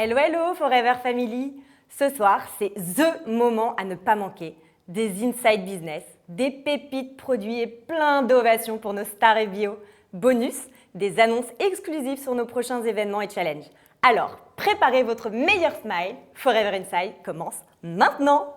Hello, hello Forever Family. Ce soir, c'est THE moment à ne pas manquer. Des inside business, des pépites produits et plein d'ovations pour nos stars et bio. Bonus, des annonces exclusives sur nos prochains événements et challenges. Alors, préparez votre meilleur smile. Forever Inside commence maintenant.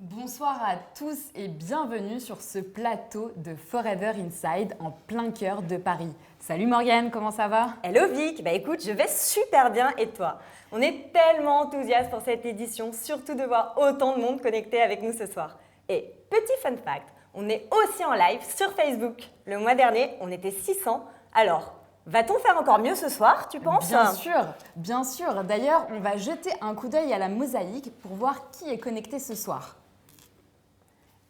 Bonsoir à tous et bienvenue sur ce plateau de Forever Inside en plein cœur de Paris. Salut Morgane, comment ça va? Hello Vic, écoute, je vais super bien et toi? On est tellement enthousiastes pour cette édition, surtout de voir autant de monde connecté avec nous ce soir. Et petit fun fact, on est aussi en live sur Facebook. Le mois dernier, on était 600. Alors, va-t-on faire encore mieux ce soir, tu penses? Bien sûr. D'ailleurs, on va jeter un coup d'œil à la mosaïque pour voir qui est connecté ce soir.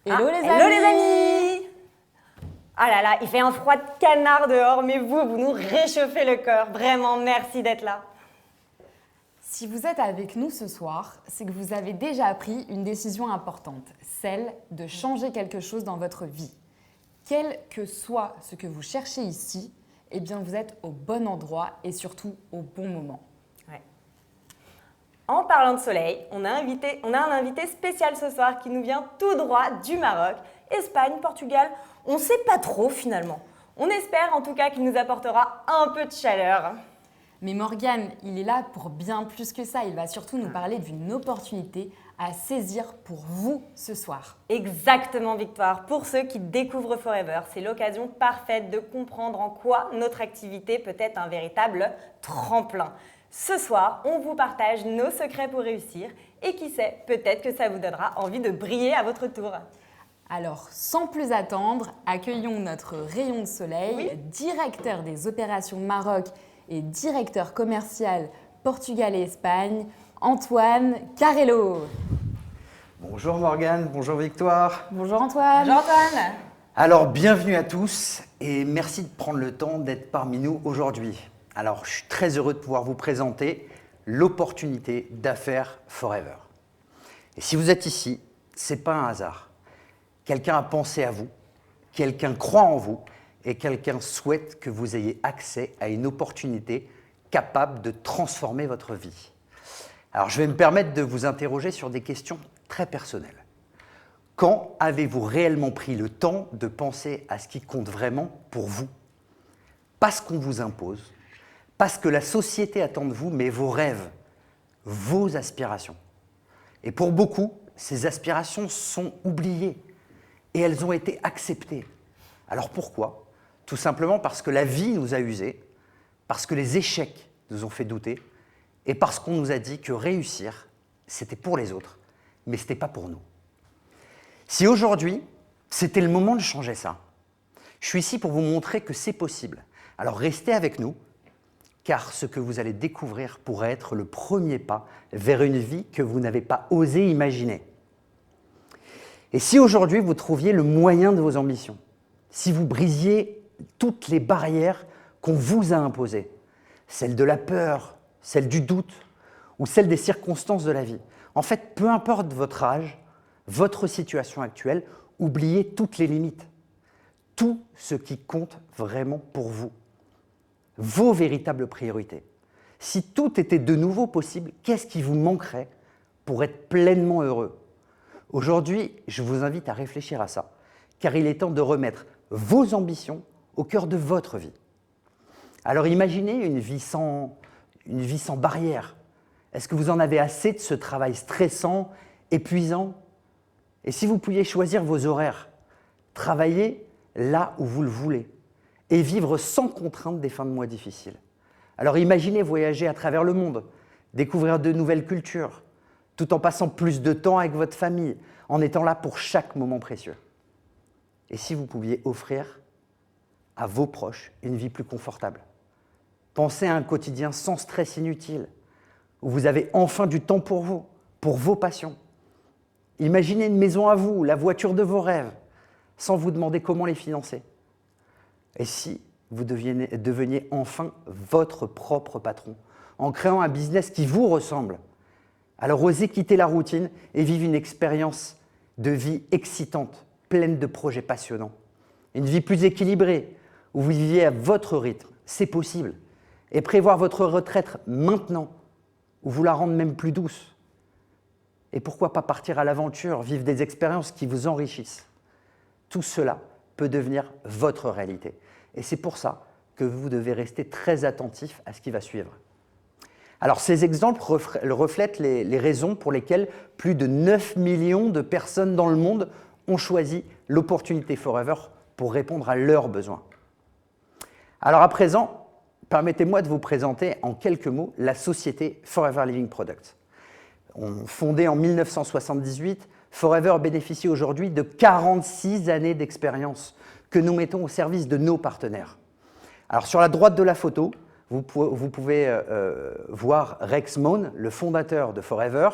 Hello les amis. Ah là là, il fait un froid de canard dehors, mais vous nous réchauffez le cœur. Vraiment, merci d'être là. Si vous êtes avec nous ce soir, c'est que vous avez déjà pris une décision importante, celle de changer quelque chose dans votre vie. Quel que soit ce que vous cherchez ici, eh bien vous êtes au bon endroit et surtout au bon moment. Ouais. En parlant de soleil, on a un invité spécial ce soir qui nous vient tout droit du Maroc, Espagne, Portugal. On ne sait pas trop finalement. On espère en tout cas qu'il nous apportera un peu de chaleur. Mais Morgane, il est là pour bien plus que ça. Il va surtout nous parler d'une opportunité à saisir pour vous ce soir. Exactement, Victoire. Pour ceux qui découvrent Forever, c'est l'occasion parfaite de comprendre en quoi notre activité peut être un véritable tremplin. Ce soir, on vous partage nos secrets pour réussir et qui sait, peut-être que ça vous donnera envie de briller à votre tour. Alors, sans plus attendre, accueillons notre rayon de soleil, directeur des opérations Maroc et directeur commercial Portugal et Espagne, Antoine Carrello. Bonjour Morgane, bonjour Victoire. Bonjour Antoine. Bonjour Antoine. Alors, bienvenue à tous et merci de prendre le temps d'être parmi nous aujourd'hui. Alors, je suis très heureux de pouvoir vous présenter l'opportunité d'affaires Forever. Et si vous êtes ici, ce n'est pas un hasard. Quelqu'un a pensé à vous, quelqu'un croit en vous et quelqu'un souhaite que vous ayez accès à une opportunité capable de transformer votre vie. Alors, je vais me permettre de vous interroger sur des questions très personnelles. Quand avez-vous réellement pris le temps de penser à ce qui compte vraiment pour vous? Pas ce qu'on vous impose, pas ce que la société attend de vous, mais vos rêves, vos aspirations. Et pour beaucoup, ces aspirations sont oubliées et elles ont été acceptées. Alors pourquoi? Tout simplement parce que la vie nous a usés, parce que les échecs nous ont fait douter et parce qu'on nous a dit que réussir, c'était pour les autres, mais ce n'était pas pour nous. Si aujourd'hui, c'était le moment de changer ça, je suis ici pour vous montrer que c'est possible. Alors restez avec nous, car ce que vous allez découvrir pourrait être le premier pas vers une vie que vous n'avez pas osé imaginer. Et si aujourd'hui vous trouviez le moyen de vos ambitions, si vous brisiez toutes les barrières qu'on vous a imposées, celles de la peur, celles du doute ou celles des circonstances de la vie, en fait, peu importe votre âge, votre situation actuelle, oubliez toutes les limites, tout ce qui compte vraiment pour vous. Vos véritables priorités. Si tout était de nouveau possible, qu'est-ce qui vous manquerait pour être pleinement heureux? Aujourd'hui, je vous invite à réfléchir à ça, car il est temps de remettre vos ambitions au cœur de votre vie. Alors imaginez une vie sans barrière. Est-ce que vous en avez assez de ce travail stressant, épuisant? Et si vous pouviez choisir vos horaires, travailler là où vous le voulez, et vivre sans contrainte des fins de mois difficiles. Alors imaginez voyager à travers le monde, découvrir de nouvelles cultures, tout en passant plus de temps avec votre famille, en étant là pour chaque moment précieux. Et si vous pouviez offrir à vos proches une vie plus confortable? Pensez à un quotidien sans stress inutile, où vous avez enfin du temps pour vous, pour vos passions. Imaginez une maison à vous, la voiture de vos rêves, sans vous demander comment les financer. Et si vous deveniez enfin votre propre patron, en créant un business qui vous ressemble? Alors osez quitter la routine et vivre une expérience de vie excitante, pleine de projets passionnants. Une vie plus équilibrée, où vous viviez à votre rythme, c'est possible. Et prévoir votre retraite maintenant, ou vous la rendre même plus douce. Et pourquoi pas partir à l'aventure, vivre des expériences qui vous enrichissent. Tout cela peut devenir votre réalité. Et c'est pour ça que vous devez rester très attentif à ce qui va suivre. Alors ces exemples reflètent les raisons pour lesquelles plus de 9 millions de personnes dans le monde ont choisi l'opportunité Forever pour répondre à leurs besoins. Alors à présent, permettez-moi de vous présenter en quelques mots la société Forever Living Products. Fondée en 1978, Forever bénéficie aujourd'hui de 46 années d'expérience que nous mettons au service de nos partenaires. Alors sur la droite de la photo, vous pouvez voir Rex Mohn, le fondateur de Forever.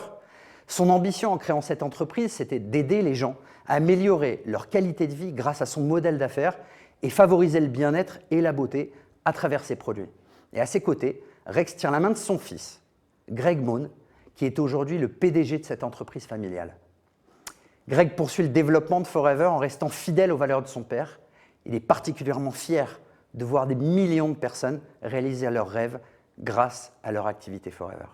Son ambition en créant cette entreprise, c'était d'aider les gens à améliorer leur qualité de vie grâce à son modèle d'affaires et favoriser le bien-être et la beauté à travers ses produits. Et à ses côtés, Rex tient la main de son fils, Greg Mohn, qui est aujourd'hui le PDG de cette entreprise familiale. Greg poursuit le développement de Forever en restant fidèle aux valeurs de son père. Il est particulièrement fier de voir des millions de personnes réaliser leurs rêves grâce à leur activité Forever.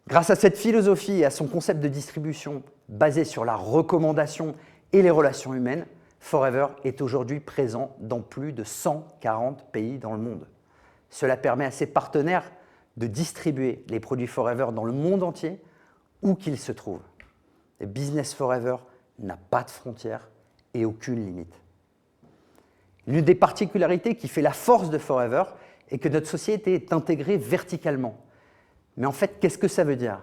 Grâce à cette philosophie et à son concept de distribution basé sur la recommandation et les relations humaines, Forever est aujourd'hui présent dans plus de 140 pays dans le monde. Cela permet à ses partenaires de distribuer les produits Forever dans le monde entier, où qu'ils se trouvent. Le business Forever n'a pas de frontières et aucune limite. L'une des particularités qui fait la force de Forever est que notre société est intégrée verticalement. Mais en fait, qu'est-ce que ça veut dire?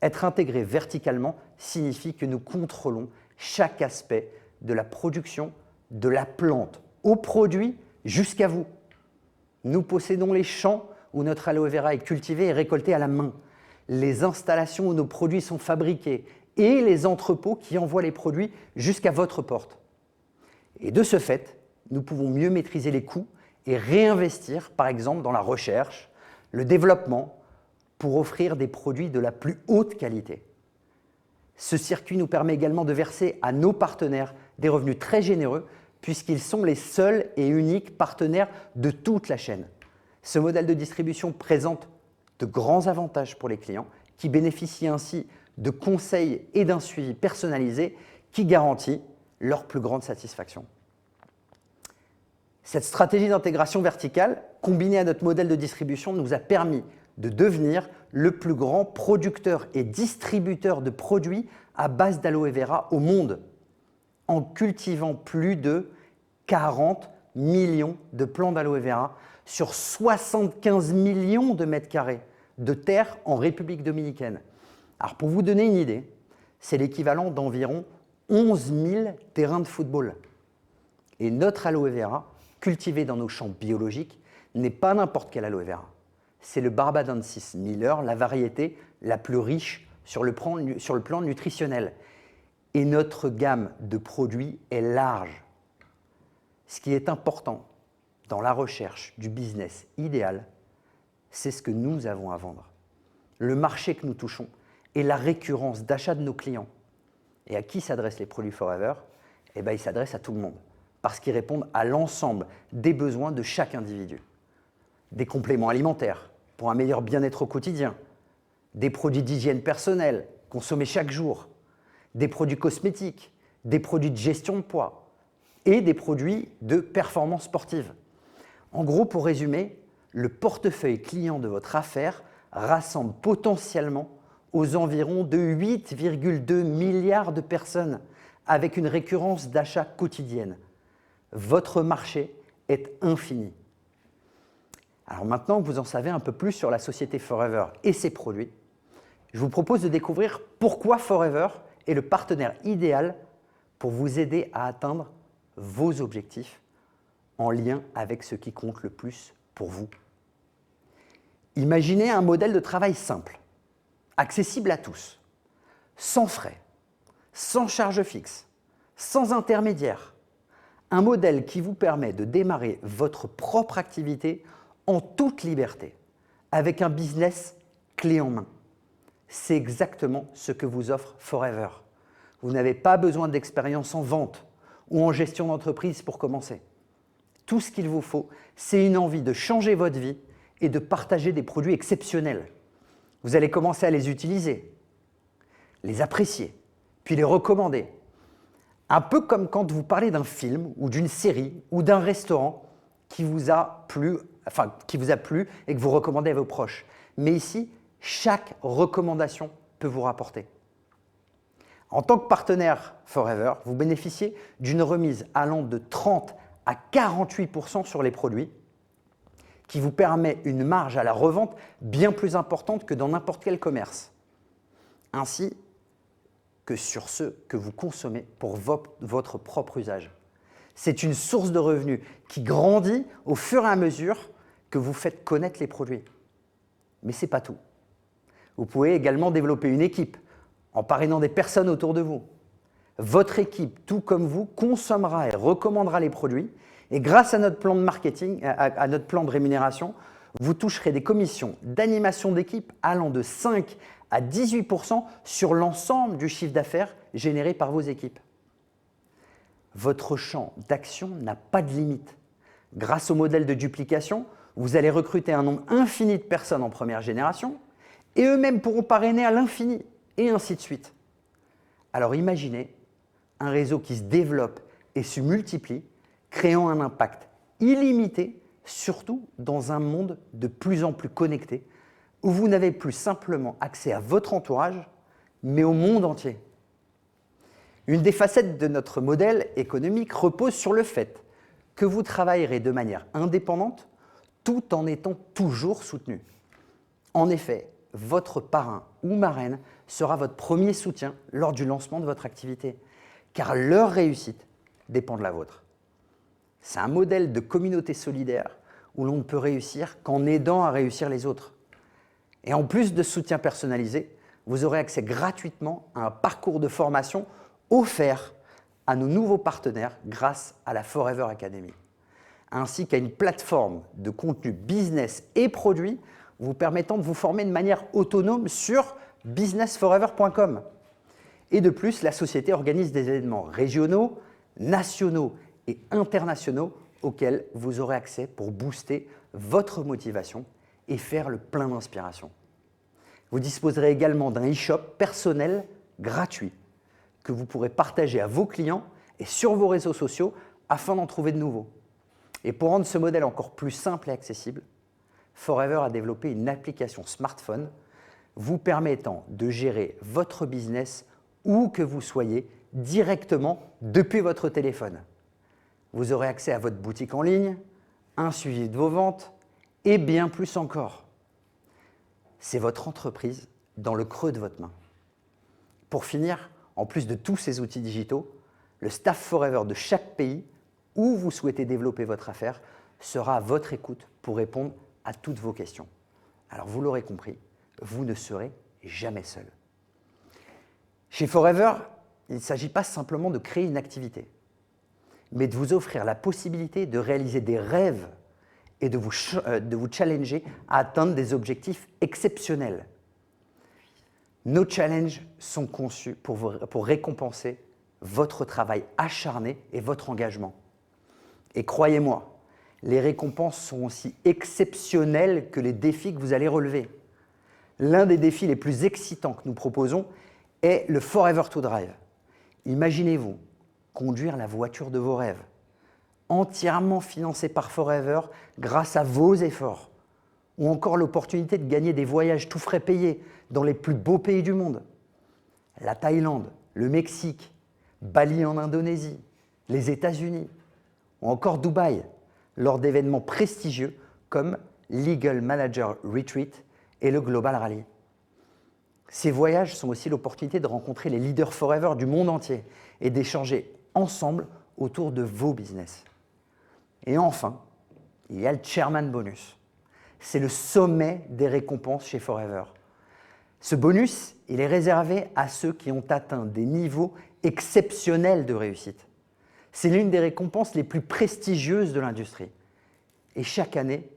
Être intégré verticalement signifie que nous contrôlons chaque aspect de la production, de la plante au produit jusqu'à vous. Nous possédons les champs où notre aloe vera est cultivé et récolté à la main, les installations où nos produits sont fabriqués et les entrepôts qui envoient les produits jusqu'à votre porte. Et de ce fait, nous pouvons mieux maîtriser les coûts et réinvestir, par exemple, dans la recherche, le développement, pour offrir des produits de la plus haute qualité. Ce circuit nous permet également de verser à nos partenaires des revenus très généreux, puisqu'ils sont les seuls et uniques partenaires de toute la chaîne. Ce modèle de distribution présente de grands avantages pour les clients, qui bénéficient ainsi de conseils et d'un suivi personnalisé qui garantit leur plus grande satisfaction. Cette stratégie d'intégration verticale, combinée à notre modèle de distribution, nous a permis de devenir le plus grand producteur et distributeur de produits à base d'aloe vera au monde, en cultivant plus de 40 millions de plants d'aloe vera sur 75 millions de mètres carrés de terre en République dominicaine. Alors pour vous donner une idée, c'est l'équivalent d'environ 11 000 terrains de football. Et notre aloe vera, cultivé dans nos champs biologiques, n'est pas n'importe quel aloe vera. C'est le Barbadensis Miller, la variété la plus riche sur le plan nutritionnel. Et notre gamme de produits est large. Ce qui est important dans la recherche du business idéal, c'est ce que nous avons à vendre. Le marché que nous touchons et la récurrence d'achat de nos clients. Et à qui s'adressent les produits Forever? Eh bien, ils s'adressent à tout le monde, parce qu'ils répondent à l'ensemble des besoins de chaque individu. Des compléments alimentaires pour un meilleur bien-être au quotidien, des produits d'hygiène personnelle consommés chaque jour, des produits cosmétiques, des produits de gestion de poids et des produits de performance sportive. En gros, pour résumer, le portefeuille client de votre affaire rassemble potentiellement aux environs de 8,2 milliards de personnes avec une récurrence d'achat quotidienne. Votre marché est infini. Alors maintenant que vous en savez un peu plus sur la société Forever et ses produits, je vous propose de découvrir pourquoi Forever est le partenaire idéal pour vous aider à atteindre vos objectifs en lien avec ce qui compte le plus pour vous. Imaginez un modèle de travail simple, accessible à tous, sans frais, sans charge fixe, sans intermédiaire. Un modèle qui vous permet de démarrer votre propre activité en toute liberté, avec un business clé en main. C'est exactement ce que vous offre Forever. Vous n'avez pas besoin d'expérience en vente ou en gestion d'entreprise pour commencer. Tout ce qu'il vous faut, c'est une envie de changer votre vie et de partager des produits exceptionnels. Vous allez commencer à les utiliser, les apprécier, puis les recommander. Un peu comme quand vous parlez d'un film ou d'une série ou d'un restaurant qui vous a plu et que vous recommandez à vos proches. Mais ici, chaque recommandation peut vous rapporter. En tant que partenaire Forever, vous bénéficiez d'une remise allant de 30 à 48% sur les produits qui vous permet une marge à la revente bien plus importante que dans n'importe quel commerce, ainsi que sur ceux que vous consommez pour votre propre usage. C'est une source de revenus qui grandit au fur et à mesure que vous faites connaître les produits. Mais ce n'est pas tout. Vous pouvez également développer une équipe en parrainant des personnes autour de vous. Votre équipe, tout comme vous, consommera et recommandera les produits et grâce à notre plan de marketing, à notre plan de rémunération, vous toucherez des commissions d'animation d'équipe allant de 5 à 18% sur l'ensemble du chiffre d'affaires généré par vos équipes. Votre champ d'action n'a pas de limite. Grâce au modèle de duplication, vous allez recruter un nombre infini de personnes en première génération et eux-mêmes pourront parrainer à l'infini et ainsi de suite. Alors imaginez un réseau qui se développe et se multiplie, créant un impact illimité, surtout dans un monde de plus en plus connecté, où vous n'avez plus simplement accès à votre entourage, mais au monde entier. Une des facettes de notre modèle économique repose sur le fait que vous travaillerez de manière indépendante tout en étant toujours soutenu. En effet, votre parrain ou marraine sera votre premier soutien lors du lancement de votre activité, car leur réussite dépend de la vôtre. C'est un modèle de communauté solidaire où l'on ne peut réussir qu'en aidant à réussir les autres. Et en plus de soutien personnalisé, vous aurez accès gratuitement à un parcours de formation offert à nos nouveaux partenaires grâce à la Forever Academy, ainsi qu'à une plateforme de contenu business et produits vous permettant de vous former de manière autonome sur businessforever.com. Et de plus, la société organise des événements régionaux, nationaux et internationaux auxquels vous aurez accès pour booster votre motivation et faire le plein d'inspiration. Vous disposerez également d'un e-shop personnel gratuit que vous pourrez partager à vos clients et sur vos réseaux sociaux afin d'en trouver de nouveaux. Et pour rendre ce modèle encore plus simple et accessible, Forever a développé une application smartphone vous permettant de gérer votre business où que vous soyez directement depuis votre téléphone. Vous aurez accès à votre boutique en ligne, un suivi de vos ventes et bien plus encore. C'est votre entreprise dans le creux de votre main. Pour finir, en plus de tous ces outils digitaux, le staff Forever de chaque pays où vous souhaitez développer votre affaire sera à votre écoute pour répondre à toutes vos questions. Alors vous l'aurez compris, vous ne serez jamais seul. Chez Forever, il ne s'agit pas simplement de créer une activité, mais de vous offrir la possibilité de réaliser des rêves et de vous challenger à atteindre des objectifs exceptionnels. Nos challenges sont conçus pour récompenser votre travail acharné et votre engagement. Et croyez-moi, les récompenses sont aussi exceptionnelles que les défis que vous allez relever. L'un des défis les plus excitants que nous proposons est le Forever to Drive. Imaginez-vous conduire la voiture de vos rêves, entièrement financée par Forever grâce à vos efforts, ou encore l'opportunité de gagner des voyages tout frais payés dans les plus beaux pays du monde. La Thaïlande, le Mexique, Bali en Indonésie, les États-Unis, ou encore Dubaï, lors d'événements prestigieux comme l'Eagle Manager Retreat et le Global Rally. Ces voyages sont aussi l'opportunité de rencontrer les leaders Forever du monde entier et d'échanger ensemble autour de vos business. Et enfin, il y a le Chairman Bonus. C'est le sommet des récompenses chez Forever. Ce bonus, il est réservé à ceux qui ont atteint des niveaux exceptionnels de réussite. C'est l'une des récompenses les plus prestigieuses de l'industrie. Et chaque année,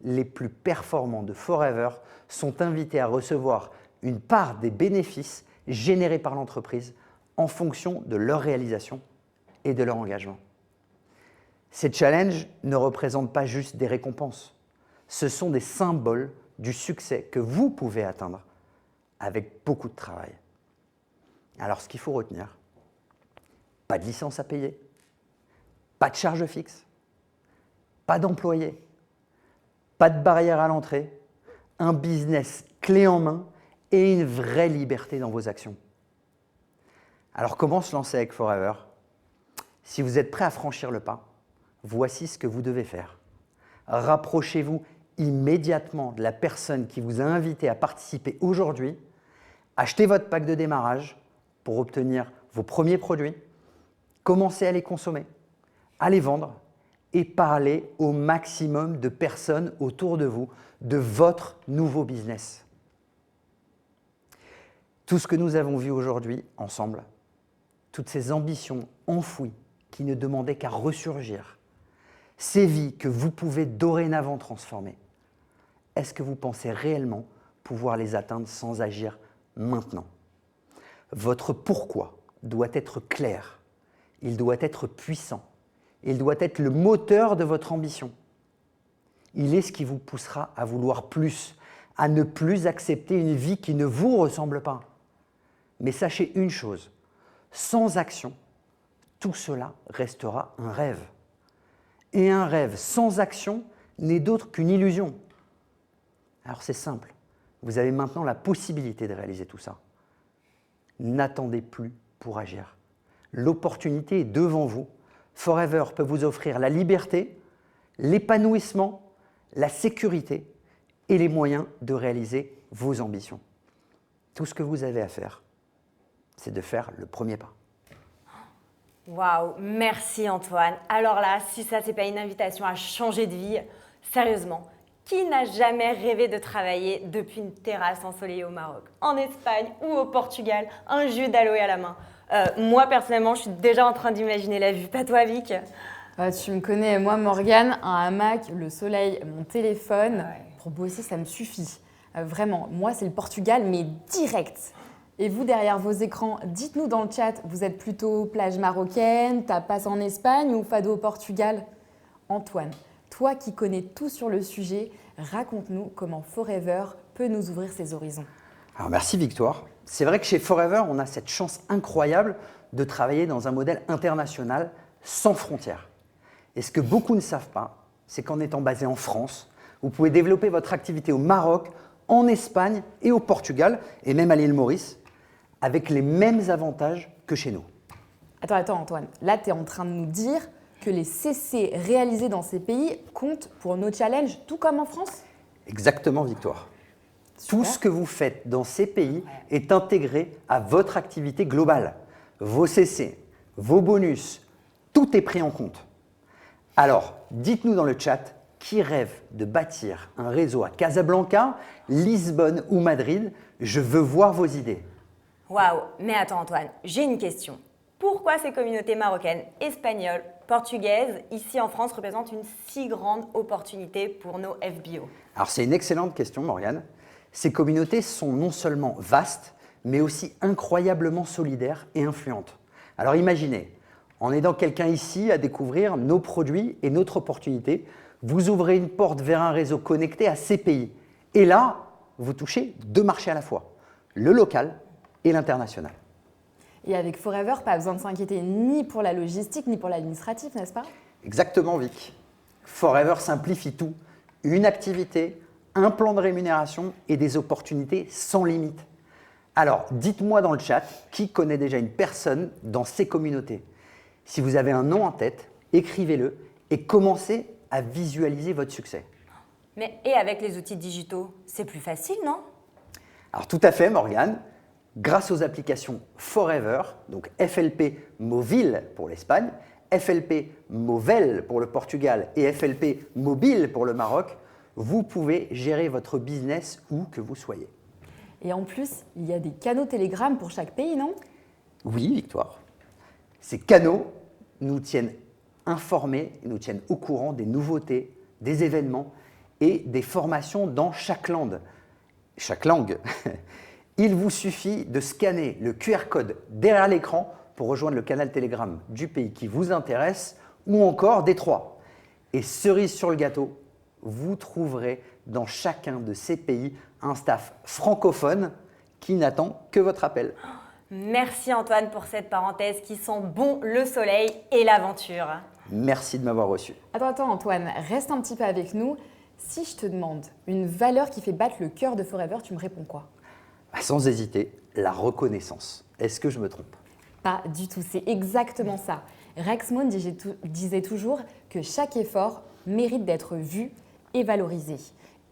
les plus performants de Forever sont invités à recevoir une part des bénéfices générés par l'entreprise en fonction de leur réalisation et de leur engagement. Ces challenges ne représentent pas juste des récompenses, ce sont des symboles du succès que vous pouvez atteindre avec beaucoup de travail. Alors ce qu'il faut retenir, pas de licence à payer, pas de charge fixe, pas d'employés, pas de barrière à l'entrée, un business clé en main et une vraie liberté dans vos actions. Alors comment se lancer avec Forever ? Si vous êtes prêt à franchir le pas, voici ce que vous devez faire. Rapprochez-vous immédiatement de la personne qui vous a invité à participer aujourd'hui. Achetez votre pack de démarrage pour obtenir vos premiers produits. Commencez à les consommer, à les vendre et parlez au maximum de personnes autour de vous de votre nouveau business. Tout ce que nous avons vu aujourd'hui ensemble, toutes ces ambitions enfouies qui ne demandaient qu'à ressurgir, ces vies que vous pouvez dorénavant transformer, est-ce que vous pensez réellement pouvoir les atteindre sans agir maintenant ? Votre pourquoi doit être clair, il doit être puissant, il doit être le moteur de votre ambition. Il est ce qui vous poussera à vouloir plus, à ne plus accepter une vie qui ne vous ressemble pas. Mais sachez une chose, sans action, tout cela restera un rêve. Et un rêve sans action n'est d'autre qu'une illusion. Alors c'est simple, vous avez maintenant la possibilité de réaliser tout ça. N'attendez plus pour agir. L'opportunité est devant vous. Forever peut vous offrir la liberté, l'épanouissement, la sécurité et les moyens de réaliser vos ambitions. Tout ce que vous avez à faire, c'est de faire le premier pas. Waouh, merci Antoine. Alors là, si ça, c'est pas une invitation à changer de vie, sérieusement, qui n'a jamais rêvé de travailler depuis une terrasse ensoleillée au Maroc, en Espagne ou au Portugal, un jus d'aloe à la main ? Moi, personnellement, je suis déjà en train d'imaginer la vue. Pas toi, Vic ? Tu me connais, moi, Morgane, un hamac, le soleil, mon téléphone. Ouais. Pour bosser, ça me suffit. Vraiment, moi, c'est le Portugal, mais direct. Et vous, derrière vos écrans, dites-nous dans le chat, vous êtes plutôt plage marocaine, tapas en Espagne ou fado au Portugal ? Antoine, toi qui connais tout sur le sujet, raconte-nous comment Forever peut nous ouvrir ses horizons. Alors merci Victoire. C'est vrai que chez Forever, on a cette chance incroyable de travailler dans un modèle international sans frontières. Et ce que beaucoup ne savent pas, c'est qu'en étant basé en France, vous pouvez développer votre activité au Maroc, en Espagne et au Portugal, et même à l'île Maurice, avec les mêmes avantages que chez nous. Attends Antoine, là tu es en train de nous dire que les CC réalisés dans ces pays comptent pour nos challenges, tout comme en France ? Exactement Victoire. Super. Tout ce que vous faites dans ces pays est intégré à votre activité globale. Vos CC, vos bonus, tout est pris en compte. Alors, dites-nous dans le chat qui rêve de bâtir un réseau à Casablanca, Lisbonne ou Madrid. Je veux voir vos idées. Waouh, mais attends Antoine, j'ai une question. Pourquoi ces communautés marocaines, espagnoles, portugaises, ici en France, représentent une si grande opportunité pour nos FBO ? Alors c'est une excellente question Morgane. Ces communautés sont non seulement vastes, mais aussi incroyablement solidaires et influentes. Alors imaginez, en aidant quelqu'un ici à découvrir nos produits et notre opportunité, vous ouvrez une porte vers un réseau connecté à ces pays. Et là, vous touchez deux marchés à la fois, le local et l'international. Et avec Forever, pas besoin de s'inquiéter ni pour la logistique, ni pour l'administratif, n'est-ce pas ? Exactement, Vic. Forever simplifie tout. Une activité, un plan de rémunération et des opportunités sans limite. Alors, dites-moi dans le chat qui connaît déjà une personne dans ces communautés. Si vous avez un nom en tête, écrivez-le et commencez à visualiser votre succès. Mais et avec les outils digitaux, c'est plus facile, non ? Alors tout à fait, Morgane. Grâce aux applications Forever, donc FLP Movil pour l'Espagne, FLP Movel pour le Portugal et FLP Mobile pour le Maroc, vous pouvez gérer votre business où que vous soyez. Et en plus, il y a des canaux Telegram pour chaque pays, non ? Oui, Victoire. Ces canaux nous tiennent informés, nous tiennent au courant des nouveautés, des événements et des formations dans chaque langue. Il vous suffit de scanner le QR code derrière l'écran pour rejoindre le canal Telegram du pays qui vous intéresse ou encore des trois. Et cerise sur le gâteau, vous trouverez dans chacun de ces pays un staff francophone qui n'attend que votre appel. Merci Antoine pour cette parenthèse qui sent bon le soleil et l'aventure. Merci de m'avoir reçu. Attends Antoine, reste un petit peu avec nous. Si je te demande une valeur qui fait battre le cœur de Forever, tu me réponds quoi? Sans hésiter, la reconnaissance. Est-ce que je me trompe? Pas du tout, c'est exactement ça. Rex Mohn disait toujours que chaque effort mérite d'être vu et valorisé.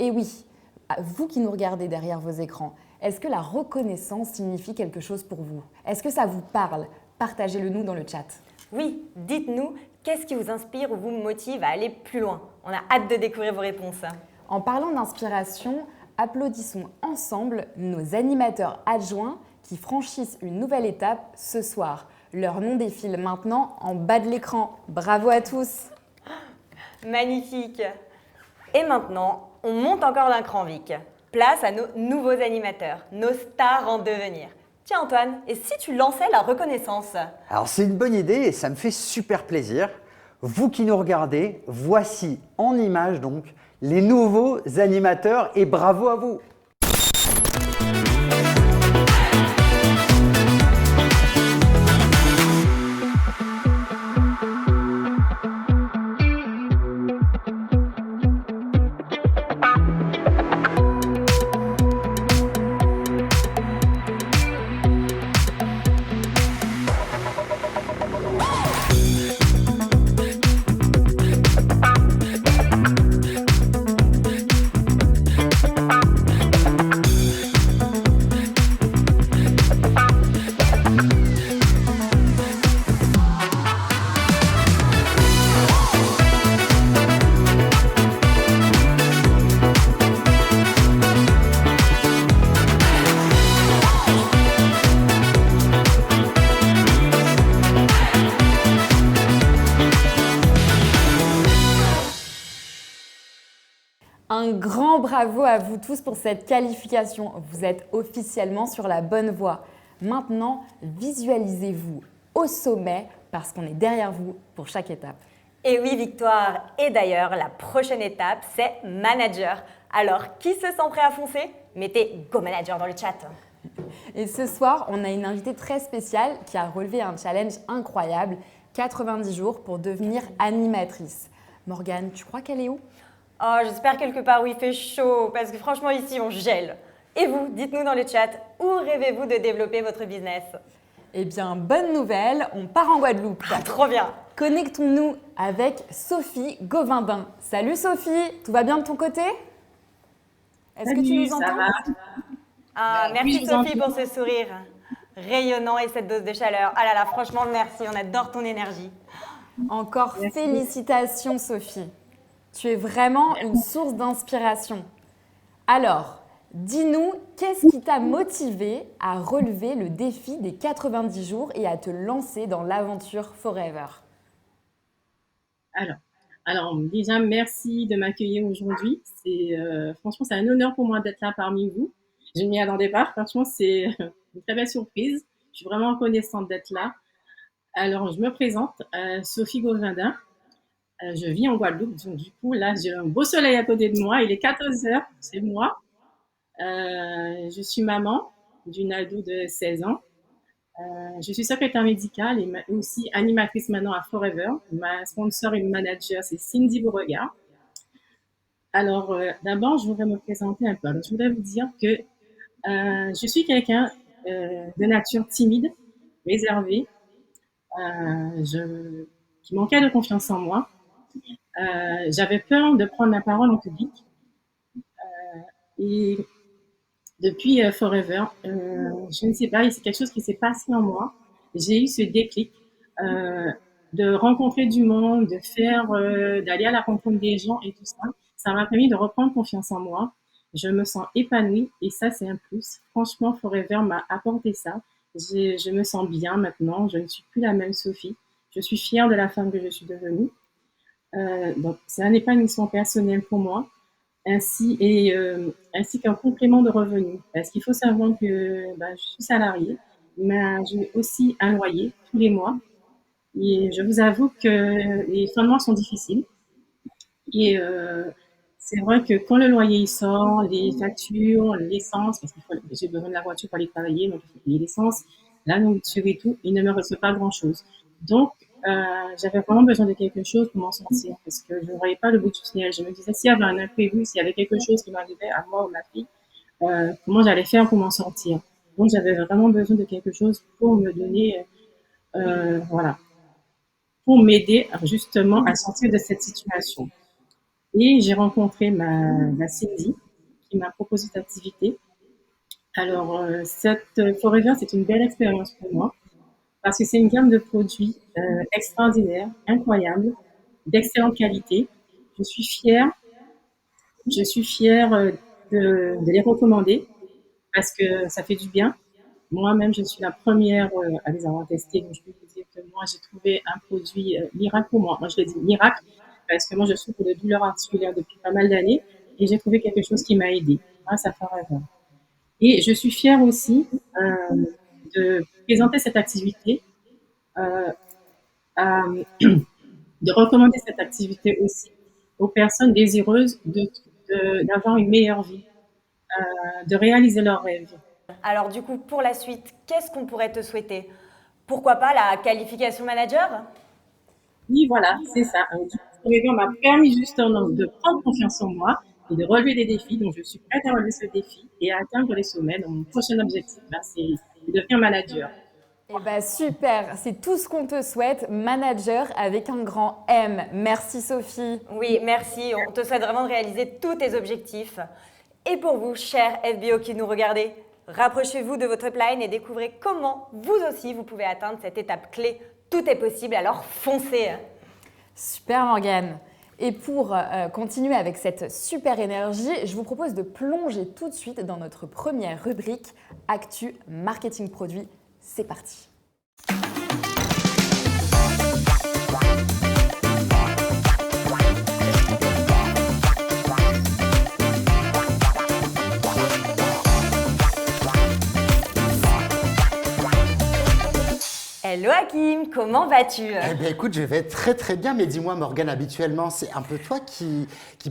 Et oui, vous qui nous regardez derrière vos écrans, est-ce que la reconnaissance signifie quelque chose pour vous? Est-ce que ça vous parle? Partagez-le nous dans le chat. Oui, dites-nous qu'est-ce qui vous inspire ou vous motive à aller plus loin. On a hâte de découvrir vos réponses. En parlant d'inspiration, applaudissons ensemble nos animateurs adjoints qui franchissent une nouvelle étape ce soir. Leur nom défile maintenant en bas de l'écran. Bravo à tous! Magnifique. Et maintenant, on monte encore d'un cran, Vic. Place à nos nouveaux animateurs, nos stars en devenir. Tiens Antoine, et si tu lançais la reconnaissance? Alors c'est une bonne idée et ça me fait super plaisir. Vous qui nous regardez, voici en images donc les nouveaux animateurs et bravo à vous. Un grand bravo à vous tous pour cette qualification. Vous êtes officiellement sur la bonne voie. Maintenant, visualisez-vous au sommet parce qu'on est derrière vous pour chaque étape. Et oui, Victoire. Et d'ailleurs, la prochaine étape, c'est manager. Alors, qui se sent prêt à foncer? Mettez Go Manager dans le chat. Et ce soir, on a une invitée très spéciale qui a relevé un challenge incroyable, 90 jours pour devenir animatrice. Morgane, tu crois qu'elle est où? Oh, j'espère quelque part où il fait chaud, parce que franchement, ici, on gèle. Et vous, dites-nous dans le chat, où rêvez-vous de développer votre business? Eh bien, bonne nouvelle, on part en Guadeloupe. Ah, trop bien. Connectons-nous avec Sophie Govindin. Salut Sophie, tout va bien de ton côté? Est-ce que tu nous entends? Ah, merci Sophie pour ce sourire rayonnant et cette dose de chaleur. Ah là là, franchement, merci, on adore ton énergie. Encore félicitations Sophie. Tu es vraiment une source d'inspiration. Alors, dis-nous, qu'est-ce qui t'a motivé à relever le défi des 90 jours et à te lancer dans l'aventure Forever? Alors, déjà, merci de m'accueillir aujourd'hui. Franchement, c'est un honneur pour moi d'être là parmi vous. Je ne m'y attendais pas. Franchement, c'est une très belle surprise. Je suis vraiment reconnaissante d'être là. Alors, je me présente, Sophie Govindin. Je vis en Guadeloupe, donc du coup, là, j'ai un beau soleil à côté de moi. Il est 14 heures, c'est moi. Je suis maman d'une ado de 16 ans. Je suis secrétaire médicale et aussi animatrice maintenant à Forever. Ma sponsor et manager, c'est Cindy Beauregard. Alors, d'abord, je voudrais me présenter un peu. Alors, je voudrais vous dire que je suis quelqu'un de nature timide, réservée, qui manquait de confiance en moi. J'avais peur de prendre la parole en public. Et depuis Forever, je ne sais pas, c'est quelque chose qui s'est passé en moi. J'ai eu ce déclic de rencontrer du monde, d'aller à la rencontre des gens et tout ça. Ça m'a permis de reprendre confiance en moi. Je me sens épanouie et ça, c'est un plus. Franchement, Forever m'a apporté ça. Je me sens bien maintenant. Je ne suis plus la même Sophie. Je suis fière de la femme que je suis devenue. Donc, c'est un épanouissement personnel pour moi. ainsi qu'un complément de revenus. Parce qu'il faut savoir que je suis salariée, mais j'ai aussi un loyer tous les mois. Et je vous avoue que les fins de mois sont difficiles. Et c'est vrai que quand le loyer il sort, les factures, l'essence, parce que j'ai besoin de la voiture pour aller travailler, donc il faut payer l'essence, la nourriture et tout, il ne me reste pas grand-chose. Donc, j'avais vraiment besoin de quelque chose pour m'en sortir, parce que je ne voyais pas le bout du tunnel. Je me disais, s'il y avait un imprévu, s'il y avait quelque chose qui m'arrivait à moi ou ma fille, comment j'allais faire pour m'en sortir. Donc, j'avais vraiment besoin de quelque chose pour me donner, voilà, pour m'aider justement à sortir de cette situation. Et j'ai rencontré ma Cindy qui m'a proposé cette activité. Alors, cette Forever, c'est une belle expérience pour moi parce que c'est une gamme de produits extraordinaire, incroyable, d'excellente qualité. Je suis fière, je suis fière de les recommander parce que ça fait du bien. Moi-même, je suis la première à les avoir testés. Donc, je peux vous dire que moi, j'ai trouvé un produit miracle pour moi. Moi, je le dis miracle parce que moi, je souffre de douleurs articulaires depuis pas mal d'années et j'ai trouvé quelque chose qui m'a aidée grâce à Forever. Et je suis fière aussi de présenter cette activité, euh, à- de recommander cette activité aussi aux personnes désireuses d'avoir une meilleure vie, de réaliser leurs rêves. Alors du coup, pour la suite, qu'est-ce qu'on pourrait te souhaiter? Pourquoi pas la qualification manager? Oui, voilà, c'est ça. Du coup, Forever m'a permis justement de prendre confiance en moi et de relever des défis. Donc, je suis prête à relever ce défi et à atteindre les sommets. Donc, mon prochain objectif, c'est de devenir manager. Eh ben super, c'est tout ce qu'on te souhaite, manager avec un grand M. Merci Sophie. Oui, merci. On te souhaite vraiment de réaliser tous tes objectifs. Et pour vous, chers FBO qui nous regardez, rapprochez-vous de votre upline et découvrez comment vous aussi vous pouvez atteindre cette étape clé. Tout est possible, alors foncez. Super Morgane. Et pour continuer avec cette super énergie, je vous propose de plonger tout de suite dans notre première rubrique Actu Marketing Produit. C'est parti. Hello Hakim, comment vas-tu? Eh bien écoute, je vais très très bien, mais dis-moi Morgane, habituellement c'est un peu toi qui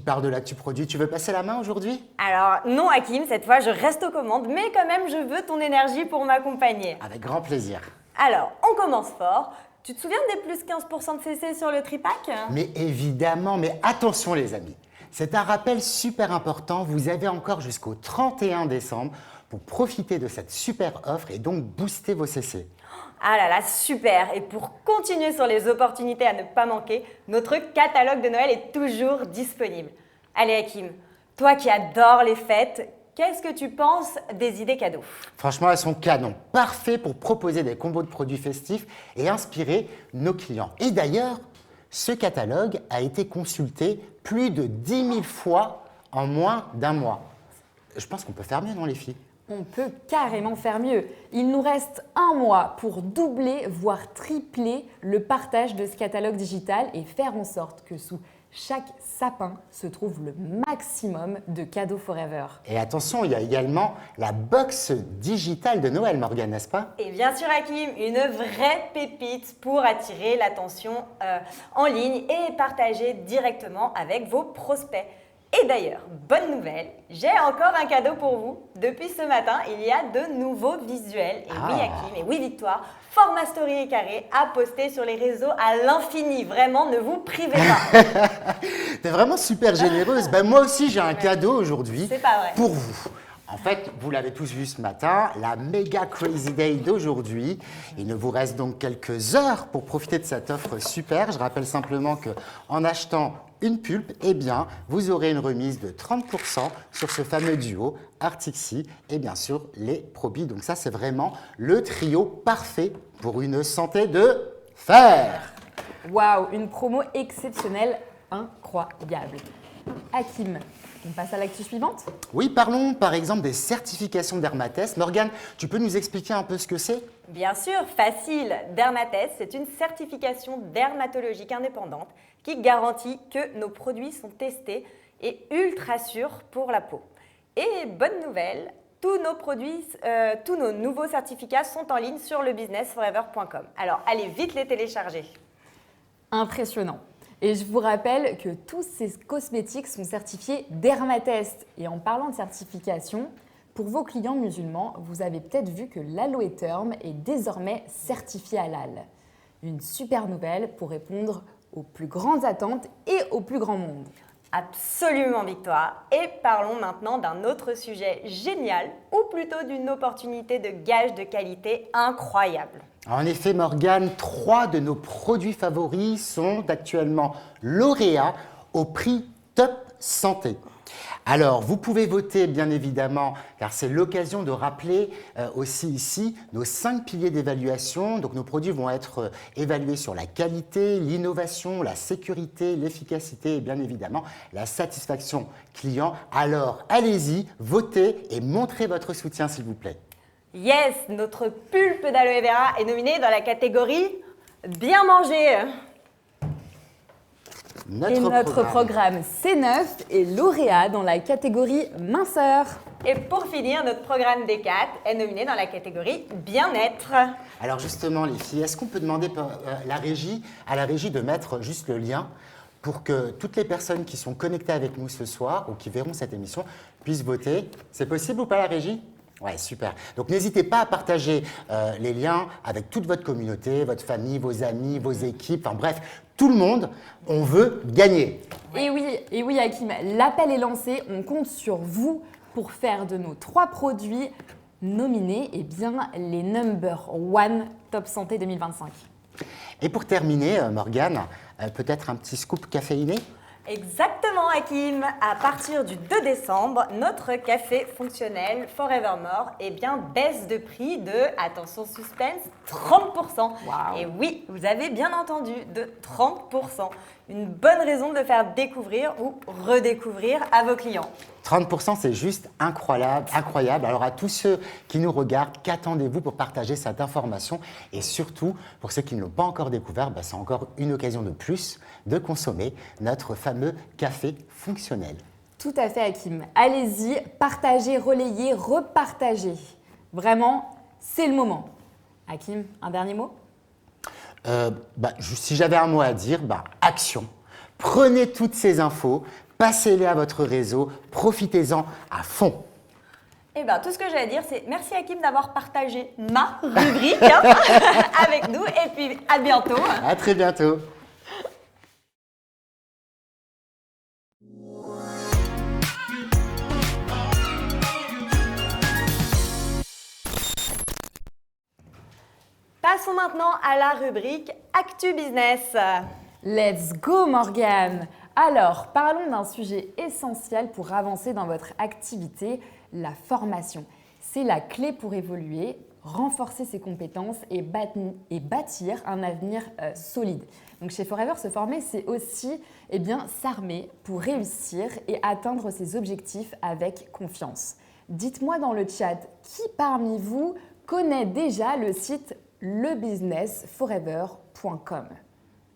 parle de l'actu produit. Tu veux passer la main aujourd'hui? Alors non Hakim, cette fois je reste aux commandes, mais quand même je veux ton énergie pour m'accompagner. Avec grand plaisir. Alors, on commence fort. Tu te souviens des plus 15% de CC sur le tripack? Mais évidemment, mais attention les amis, c'est un rappel super important, vous avez encore jusqu'au 31 décembre pour profiter de cette super offre et donc booster vos CC. Ah là là, super! Et pour continuer sur les opportunités à ne pas manquer, notre catalogue de Noël est toujours disponible. Allez Hakim, toi qui adores les fêtes, qu'est-ce que tu penses des idées cadeaux? Franchement, elles sont canon, parfait pour proposer des combos de produits festifs et inspirer nos clients. Et d'ailleurs, ce catalogue a été consulté plus de 10 000 fois en moins d'un mois. Je pense qu'on peut faire mieux, non les filles? On peut carrément faire mieux. Il nous reste un mois pour doubler, voire tripler le partage de ce catalogue digital et faire en sorte que sous chaque sapin se trouve le maximum de cadeaux Forever. Et attention, il y a également la box digitale de Noël, Morgane, n'est-ce pas? Et bien sûr Hakim, une vraie pépite pour attirer l'attention en ligne et partager directement avec vos prospects. Et d'ailleurs, bonne nouvelle, j'ai encore un cadeau pour vous. Depuis ce matin, il y a de nouveaux visuels. Et oui Hakim, et oui Victoire, format story et carré à poster sur les réseaux à l'infini. Vraiment, ne vous privez pas. T'es vraiment super généreuse. Ben, moi aussi, j'ai un cadeau aujourd'hui C'est pas vrai. pour vous. En fait, vous l'avez tous vu ce matin, la méga crazy day d'aujourd'hui. Il ne vous reste donc quelques heures pour profiter de cette offre super. Je rappelle simplement que en achetant une pulpe, eh bien, vous aurez une remise de 30% sur ce fameux duo Artixi et bien sûr les Probi. Donc ça, c'est vraiment le trio parfait pour une santé de fer. Waouh, une promo exceptionnelle, incroyable. Hakim, on passe à l'actu suivante? Oui, parlons par exemple des certifications Dermatest. Morgane, tu peux nous expliquer un peu ce que c'est? Bien sûr, facile. Dermatest, c'est une certification dermatologique indépendante qui garantit que nos produits sont testés et ultra sûr pour la peau. Et bonne nouvelle, tous nos nouveaux certificats sont en ligne sur lebusinessforever.com. Alors, allez vite les télécharger. Impressionnant. Et je vous rappelle que tous ces cosmétiques sont certifiés Dermatest. Et en parlant de certification, pour vos clients musulmans, vous avez peut-être vu que l'Aloe Term est désormais certifié halal. Une super nouvelle pour répondre aux plus grandes attentes et au plus grand monde. Absolument, Victoire. Et parlons maintenant d'un autre sujet génial, ou plutôt d'une opportunité de gage de qualité incroyable. En effet, Morgane, 3 de nos produits favoris sont actuellement lauréats au prix Top Santé. Alors, vous pouvez voter, bien évidemment, car c'est l'occasion de rappeler aussi ici nos 5 piliers d'évaluation. Donc, nos produits vont être évalués sur la qualité, l'innovation, la sécurité, l'efficacité et bien évidemment la satisfaction client. Alors, allez-y, votez et montrez votre soutien, s'il vous plaît. Yes, notre pulpe d'aloe vera est nominé dans la catégorie Bien manger. Notre programme C9 est lauréat dans la catégorie minceur. Et pour finir, notre programme D4 est nominé dans la catégorie Bien-être. Alors justement, les filles, est-ce qu'on peut demander à la régie de mettre juste le lien pour que toutes les personnes qui sont connectées avec nous ce soir ou qui verront cette émission puissent voter? C'est possible ou pas, la régie? Ouais, super. Donc n'hésitez pas à partager les liens avec toute votre communauté, votre famille, vos amis, vos équipes, enfin bref, tout le monde, on veut gagner. Et oui, Hakim, l'appel est lancé, on compte sur vous pour faire de nos 3 produits nominés les number 1 Top Santé 2025. Et pour terminer, Morgane, peut-être un petit scoop caféiné? Exactement, Hakim. À partir du 2 décembre, notre café fonctionnel Forevermore baisse de prix de, attention suspense, 30%. Wow. Et oui, vous avez bien entendu, de 30%. Une bonne raison de le faire découvrir ou redécouvrir à vos clients. 30%, c'est juste incroyable. Alors à tous ceux qui nous regardent, qu'attendez-vous pour partager cette information? Et surtout, pour ceux qui ne l'ont pas encore découvert, c'est encore une occasion de plus de consommer notre fameux café fonctionnel. Tout à fait, Hakim. Allez-y, partagez, relayez, repartagez. Vraiment, c'est le moment. Hakim, un dernier mot? Si j'avais un mot à dire, action. Prenez toutes ces infos, passez-les à votre réseau, profitez-en à fond. Tout ce que j'ai à dire, c'est merci Hakim d'avoir partagé ma rubrique avec nous et puis à bientôt. À très bientôt. Passons maintenant à la rubrique Actu Business. Let's go, Morgane! Alors, parlons d'un sujet essentiel pour avancer dans votre activité, la formation. C'est la clé pour évoluer, renforcer ses compétences et bâtir un avenir solide. Donc chez Forever, se former, c'est aussi s'armer pour réussir et atteindre ses objectifs avec confiance. Dites-moi dans le chat, qui parmi vous connaît déjà le site lebusinessforever.com?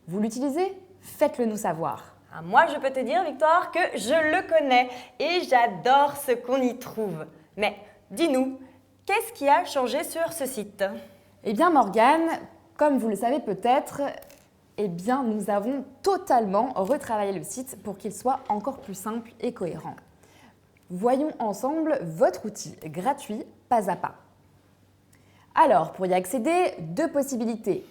Vous l'utilisez? Faites-le nous savoir. Moi, je peux te dire, Victoire, que je le connais et j'adore ce qu'on y trouve. Mais dis-nous, qu'est-ce qui a changé sur ce site? Morgane, comme vous le savez peut-être, nous avons totalement retravaillé le site pour qu'il soit encore plus simple et cohérent. Voyons ensemble votre outil gratuit pas à pas. Alors, pour y accéder, 2 possibilités.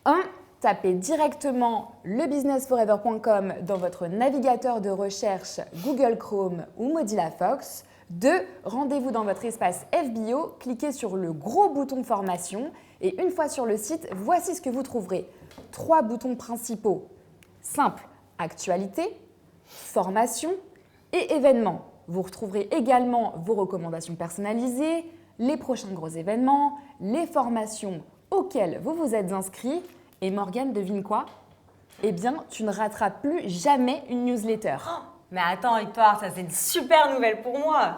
1. Tapez directement lebusinessforever.com dans votre navigateur de recherche Google Chrome ou Mozilla Firefox. 2. Rendez-vous dans votre espace FBO, cliquez sur le gros bouton formation et une fois sur le site, voici ce que vous trouverez. 3 boutons principaux. Simple, actualité, formation et événements. Vous retrouverez également vos recommandations personnalisées, les prochains gros événements, les formations auxquelles vous vous êtes inscrit. Et Morgane, devine quoi? Tu ne rateras plus jamais une newsletter. Mais attends, Victoire, ça c'est une super nouvelle pour moi.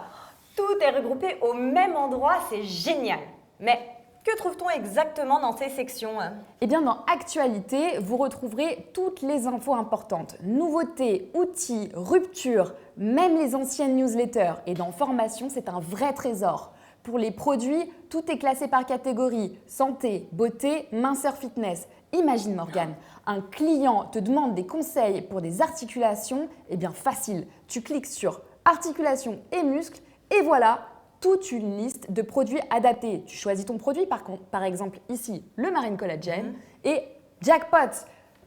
Tout est regroupé au même endroit, c'est génial. Mais Que trouve-t-on exactement dans ces sections? Eh bien, dans Actualité, vous retrouverez toutes les infos importantes. Nouveautés, outils, ruptures, même les anciennes newsletters. Et dans Formation, c'est un vrai trésor. Pour les produits, tout est classé par catégorie. Santé, beauté, minceur, fitness. Imagine Morgane, un client te demande des conseils pour des articulations. Eh bien, facile. Tu cliques sur articulations et muscles et voilà, toute une liste de produits adaptés. Tu choisis ton produit, par exemple ici, le Marine Collagen et jackpot,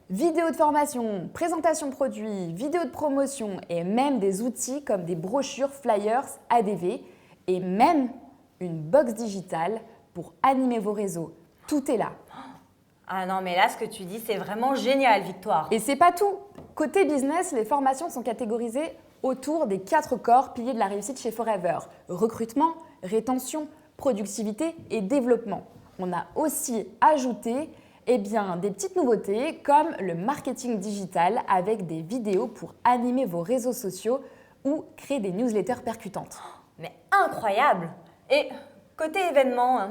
vidéo de formation, présentation produit, vidéo de promotion et même des outils comme des brochures, flyers, ADV et même une box digitale pour animer vos réseaux. Tout est là. Ah non, mais là, ce que tu dis, c'est vraiment génial, Victoire. Et c'est pas tout. Côté business, les formations sont catégorisées autour des 4 corps piliers de la réussite chez Forever. Recrutement, rétention, productivité et développement. On a aussi ajouté des petites nouveautés comme le marketing digital avec des vidéos pour animer vos réseaux sociaux ou créer des newsletters percutantes. Mais incroyable! Et côté événements,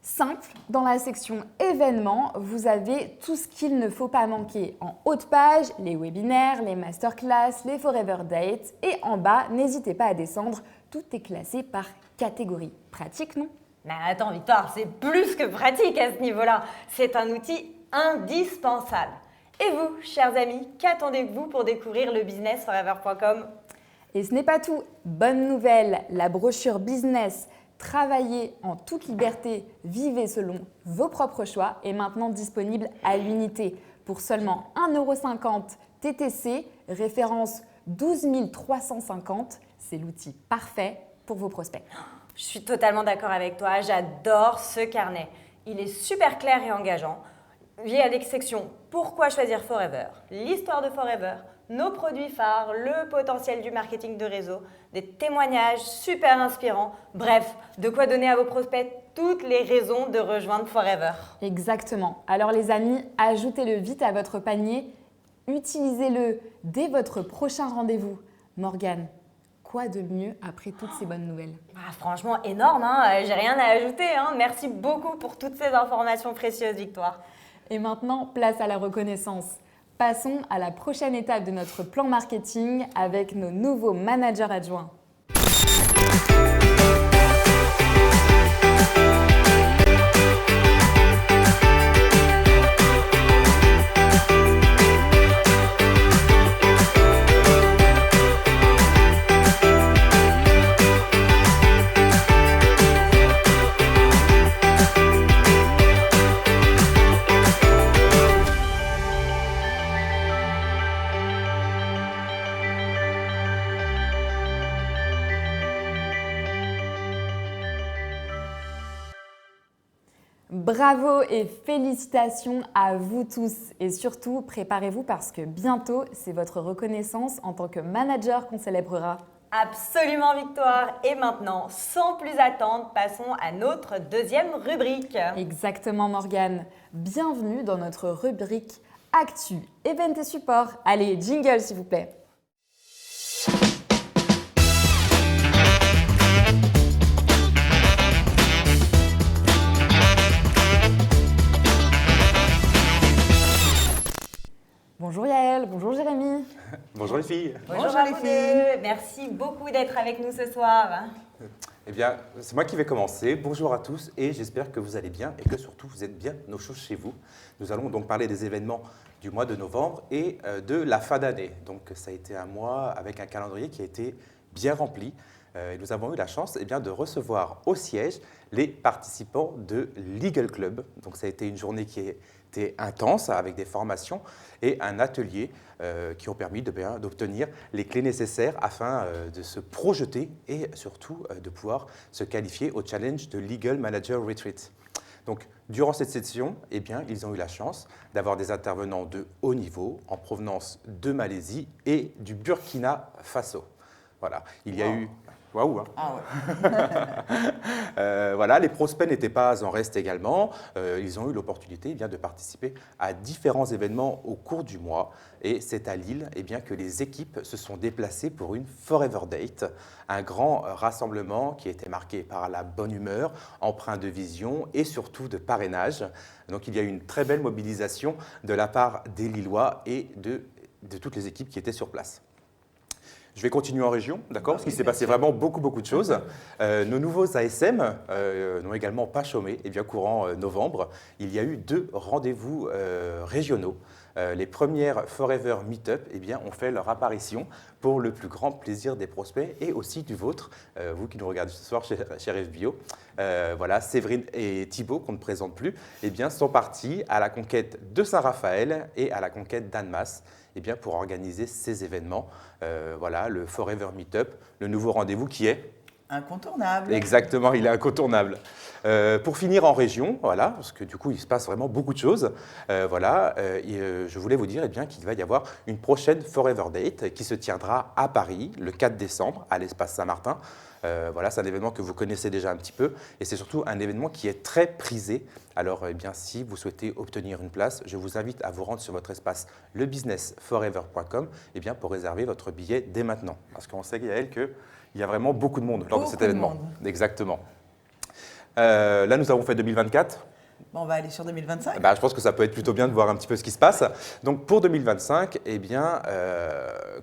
Simple, dans la section événements, vous avez tout ce qu'il ne faut pas manquer. En haut de page, les webinaires, les masterclass, les Forever Dates. Et en bas, n'hésitez pas à descendre, tout est classé par catégorie. Pratique, non? mais attends, Victoire, c'est plus que pratique à ce niveau-là. C'est un outil indispensable. Et vous, chers amis, qu'attendez-vous pour découvrir le businessforever.com? Et ce n'est pas tout. Bonne nouvelle, la brochure business Travaillez en toute liberté, vivez selon vos propres choix est maintenant disponible à l'unité pour seulement 1,50 € TTC, référence 12 350. C'est l'outil parfait pour vos prospects. Je suis totalement d'accord avec toi, j'adore ce carnet. Il est super clair et engageant. Il y a des sections Pourquoi choisir Forever, l'histoire de Forever, nos produits phares, le potentiel du marketing de réseau, des témoignages super inspirants. Bref, de quoi donner à vos prospects toutes les raisons de rejoindre Forever. Exactement. Alors les amis, ajoutez-le vite à votre panier. Utilisez-le dès votre prochain rendez-vous. Morgane, quoi de mieux après toutes ces bonnes nouvelles? Franchement, énorme, hein, j'ai rien à ajouter. Merci beaucoup pour toutes ces informations précieuses, Victoire. Et maintenant, place à la reconnaissance. Passons à la prochaine étape de notre plan marketing avec nos nouveaux managers adjoints. Bravo et félicitations à vous tous et surtout préparez-vous parce que bientôt c'est votre reconnaissance en tant que manager qu'on célébrera. Absolument, Victoire. Et maintenant, sans plus attendre, passons à notre deuxième rubrique. Exactement Morgane. Bienvenue dans notre rubrique Actu, Event et Support. Allez, jingle s'il vous plaît. Bonjour Yael, bonjour Jérémy. Bonjour les filles. Bonjour à vous deux. Merci beaucoup d'être avec nous ce soir. Eh bien, c'est moi qui vais commencer. Bonjour à tous et j'espère que vous allez bien et que surtout vous êtes bien au chaud chez vous. Nous allons donc parler des événements du mois de novembre et de la fin d'année. Donc ça a été un mois avec un calendrier qui a été bien rempli. Et nous avons eu la chance de recevoir au siège les participants de Legal Club. Donc ça a été une journée qui était intense avec des formations et un atelier qui ont permis d'obtenir les clés nécessaires afin de se projeter et surtout de pouvoir se qualifier au challenge de Legal Manager Retreat. Donc, durant cette session, ils ont eu la chance d'avoir des intervenants de haut niveau en provenance de Malaisie et du Burkina Faso. Voilà, il y a eu Waouh, hein. Ah ouais. Voilà, les prospects n'étaient pas en reste également. Ils ont eu l'opportunité de participer à différents événements au cours du mois. Et c'est à Lille que les équipes se sont déplacées pour une Forever Date, un grand rassemblement qui a été marqué par la bonne humeur, empreint de vision et surtout de parrainage. Donc il y a eu une très belle mobilisation de la part des Lillois et de toutes les équipes qui étaient sur place. Je vais continuer en région, d'accord, parce qu'il s'est passé vraiment beaucoup de choses. Nos nouveaux ASM n'ont également pas chômé. Et bien, courant novembre, il y a eu 2 rendez-vous régionaux. Les premières Forever Meetup ont fait leur apparition pour le plus grand plaisir des prospects et aussi du vôtre, vous qui nous regardez ce soir chez FBio. Voilà, Séverine et Thibaut, qu'on ne présente plus, sont partis à la conquête de Saint-Raphaël et à la conquête d'Annemasse pour organiser ces événements. Voilà, le Forever Meetup, le nouveau rendez-vous qui est incontournable. Exactement, il est incontournable. Pour finir en région, voilà, parce que du coup, il se passe vraiment beaucoup de choses. Je voulais vous dire qu'il va y avoir une prochaine Forever Date qui se tiendra à Paris le 4 décembre à l'espace Saint-Martin. Voilà, c'est un événement que vous connaissez déjà un petit peu et c'est surtout un événement qui est très prisé. Alors, si vous souhaitez obtenir une place, je vous invite à vous rendre sur votre espace lebusinessforever.com pour réserver votre billet dès maintenant. Parce qu'on sait, Gaëlle, qu'il y a vraiment beaucoup de monde lors de cet événement. Exactement. Là, nous avons fait 2024. Bon, on va aller sur 2025. Je pense que ça peut être plutôt bien de voir un petit peu ce qui se passe. Donc pour 2025,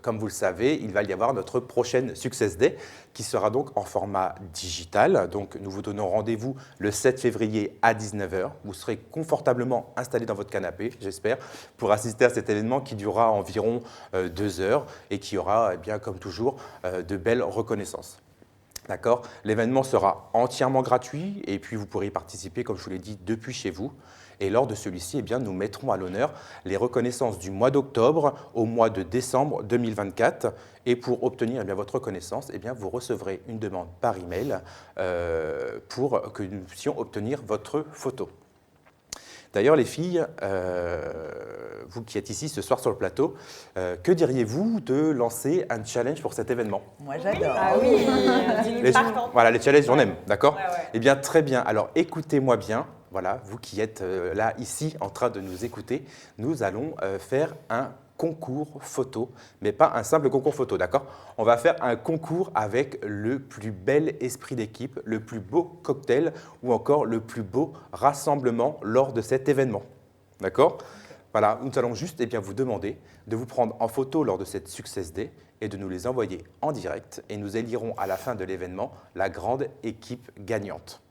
comme vous le savez, il va y avoir notre prochaine Success Day qui sera donc en format digital. Donc nous vous donnons rendez-vous le 7 février à 19h. Vous serez confortablement installé dans votre canapé, j'espère, pour assister à cet événement qui durera environ 2 heures et qui aura, comme toujours, de belles reconnaissances. D'accord. L'événement sera entièrement gratuit et puis vous pourrez y participer, comme je vous l'ai dit, depuis chez vous. Et lors de celui-ci, nous mettrons à l'honneur les reconnaissances du mois d'octobre au mois de décembre 2024. Et pour obtenir votre reconnaissance, vous recevrez une demande par email pour que nous puissions obtenir votre photo. D'ailleurs, les filles, vous qui êtes ici ce soir sur le plateau, que diriez-vous de lancer un challenge pour cet événement ? Moi, j'adore. Ah oui, Voilà, les challenges, on aime, d'accord ? Ouais. Très bien. Alors, écoutez-moi bien. Voilà, vous qui êtes là, ici, en train de nous écouter, nous allons faire un concours photo, mais pas un simple concours photo, d'accord ? On va faire un concours avec le plus bel esprit d'équipe, le plus beau cocktail ou encore le plus beau rassemblement lors de cet événement, d'accord ? Voilà, nous allons juste vous demander de vous prendre en photo lors de cette Success Day et de nous les envoyer en direct et nous élirons à la fin de l'événement la grande équipe gagnante.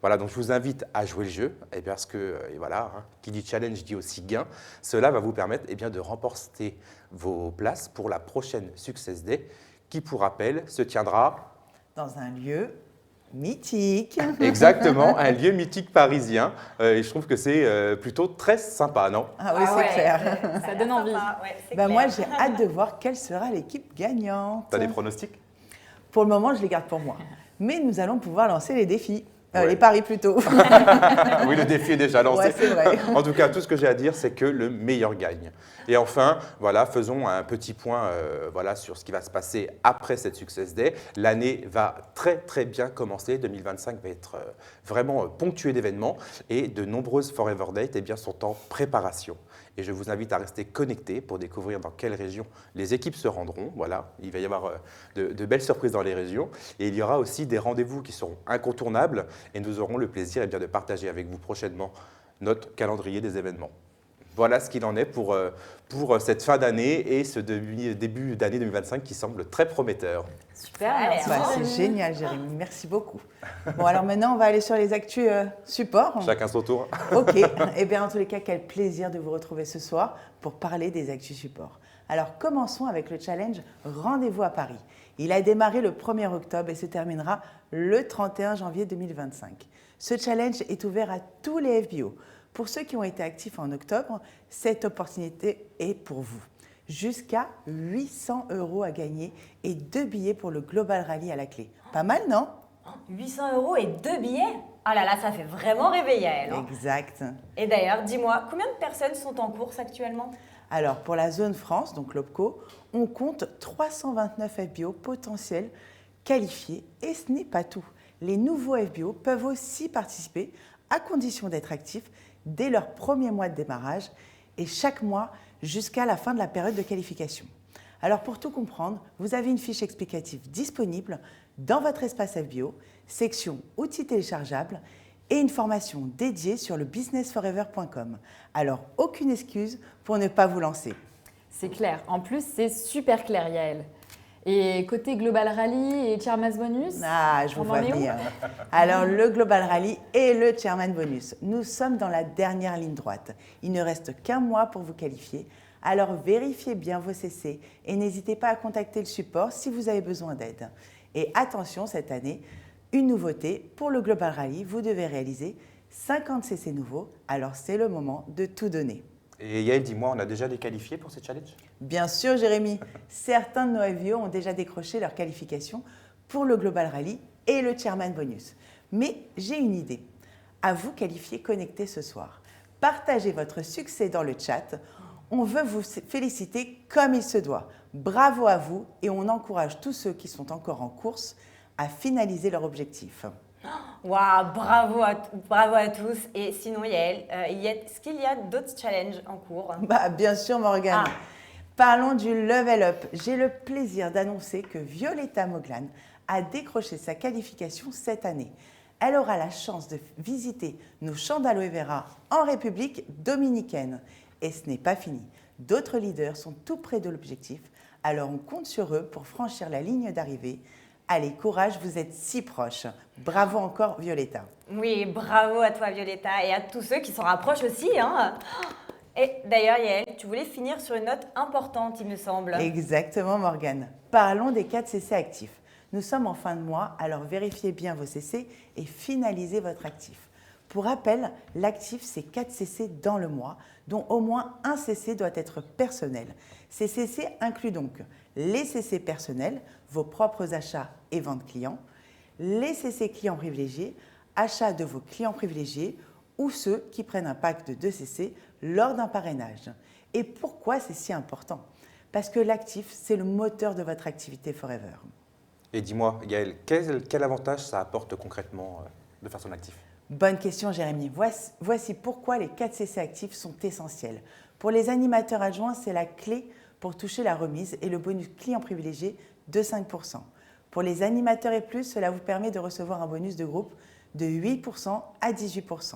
Voilà, donc je vous invite à jouer le jeu, parce que, qui dit challenge dit aussi gain. Cela va vous permettre de remporter vos places pour la prochaine Success Day, qui, pour rappel, se tiendra dans un lieu mythique. Exactement, un lieu mythique parisien. Et je trouve que c'est plutôt très sympa, non ? Ah oui, c'est clair. Ça donne envie. Moi, j'ai hâte de voir quelle sera l'équipe gagnante. Tu as des pronostics ? Pour le moment, je les garde pour moi. Mais nous allons pouvoir lancer les défis. Ouais. Les paris plutôt. Oui, le défi est déjà lancé. Ouais, c'est vrai. En tout cas, tout ce que j'ai à dire, c'est que le meilleur gagne. Et enfin, voilà, faisons un petit point sur ce qui va se passer après cette Success Day. L'année va très bien commencer. 2025 va être vraiment ponctué d'événements et de nombreuses Forever Dates sont en préparation. Et je vous invite à rester connectés pour découvrir dans quelles régions les équipes se rendront. Voilà, il va y avoir de belles surprises dans les régions. Et il y aura aussi des rendez-vous qui seront incontournables. Et nous aurons le plaisir de partager avec vous prochainement notre calendrier des événements. Voilà ce qu'il en est pour cette fin d'année et ce début d'année 2025 qui semble très prometteur. Super, merci. C'est génial, Jérémy. Merci beaucoup. Bon, alors maintenant, on va aller sur les actus supports. Chacun son tour. Ok. En tous les cas, quel plaisir de vous retrouver ce soir pour parler des actus supports. Alors, commençons avec le challenge Rendez-vous à Paris. Il a démarré le 1er octobre et se terminera le 31 janvier 2025. Ce challenge est ouvert à tous les FBO. Pour ceux qui ont été actifs en octobre, cette opportunité est pour vous. Jusqu'à 800 € à gagner et 2 billets pour le Global Rally à la clé. Pas mal, non ? 800 € et 2 billets ? Ah là là, ça fait vraiment rêver Yael. Exact. Et d'ailleurs, dis-moi, combien de personnes sont en course actuellement ? Alors, pour la zone France, donc l'OPCO, on compte 329 FBO potentiels qualifiés. Et ce n'est pas tout. Les nouveaux FBO peuvent aussi participer à condition d'être actifs dès leur premier mois de démarrage et chaque mois jusqu'à la fin de la période de qualification. Alors pour tout comprendre, vous avez une fiche explicative disponible dans votre espace FBO, section outils téléchargeables et une formation dédiée sur le businessforever.com. Alors aucune excuse pour ne pas vous lancer. C'est clair. En plus, c'est super clair, Yael. Et côté Global Rally et Chairman's Bonus, Ah, je vous on vois en est où? venir. Alors, le Global Rally et le Chairman Bonus. Nous sommes dans la dernière ligne droite. Il ne reste qu'un mois pour vous qualifier. Alors, vérifiez bien vos CC et n'hésitez pas à contacter le support si vous avez besoin d'aide. Et attention, cette année, une nouveauté. Pour le Global Rally, vous devez réaliser 50 CC nouveaux. Alors, c'est le moment de tout donner. Et Yael, dis-moi, on a déjà des qualifiés pour ces challenges? Bien sûr, Jérémy. Certains de nos FVO ont déjà décroché leur qualification pour le Global Rally et le Chairman Bonus. Mais j'ai une idée. À vous qualifier, connectés ce soir. Partagez votre succès dans le chat. On veut vous féliciter comme il se doit. Bravo à vous et on encourage tous ceux qui sont encore en course à finaliser leur objectif. Waouh, bravo à tous. Et sinon, Yael, est-ce qu'il y a d'autres challenges en cours? Bien sûr, Morgane. Parlons du Level Up. J'ai le plaisir d'annoncer que Violetta Moglan a décroché sa qualification cette année. Elle aura la chance de visiter nos champs d'aloe vera en République dominicaine. Et ce n'est pas fini. D'autres leaders sont tout près de l'objectif. Alors on compte sur eux pour franchir la ligne d'arrivée. Allez, courage, vous êtes si proches. Bravo encore, Violetta. Oui, bravo à toi, Violetta, et à tous ceux qui s'en rapprochent aussi, hein. Et d'ailleurs, Yael, tu voulais finir sur une note importante, il me semble. Exactement, Morgane. Parlons des 4 CC actifs. Nous sommes en fin de mois, alors vérifiez bien vos CC et finalisez votre actif. Pour rappel, l'actif, c'est 4 CC dans le mois, dont au moins un CC doit être personnel. Ces CC incluent donc les CC personnels, vos propres achats et ventes clients, les CC clients privilégiés, achats de vos clients privilégiés ou ceux qui prennent un pack de 2 CC lors d'un parrainage. Et pourquoi c'est si important? Parce que l'actif, c'est le moteur de votre activité Forever. Et dis-moi, Yael, quel avantage ça apporte concrètement de faire son actif? Bonne question, Jérémy. Voici pourquoi les 4 CC actifs sont essentiels. Pour les animateurs adjoints, c'est la clé pour toucher la remise et le bonus client privilégié de 5%. Pour les animateurs et plus, cela vous permet de recevoir un bonus de groupe de 8% à 18%.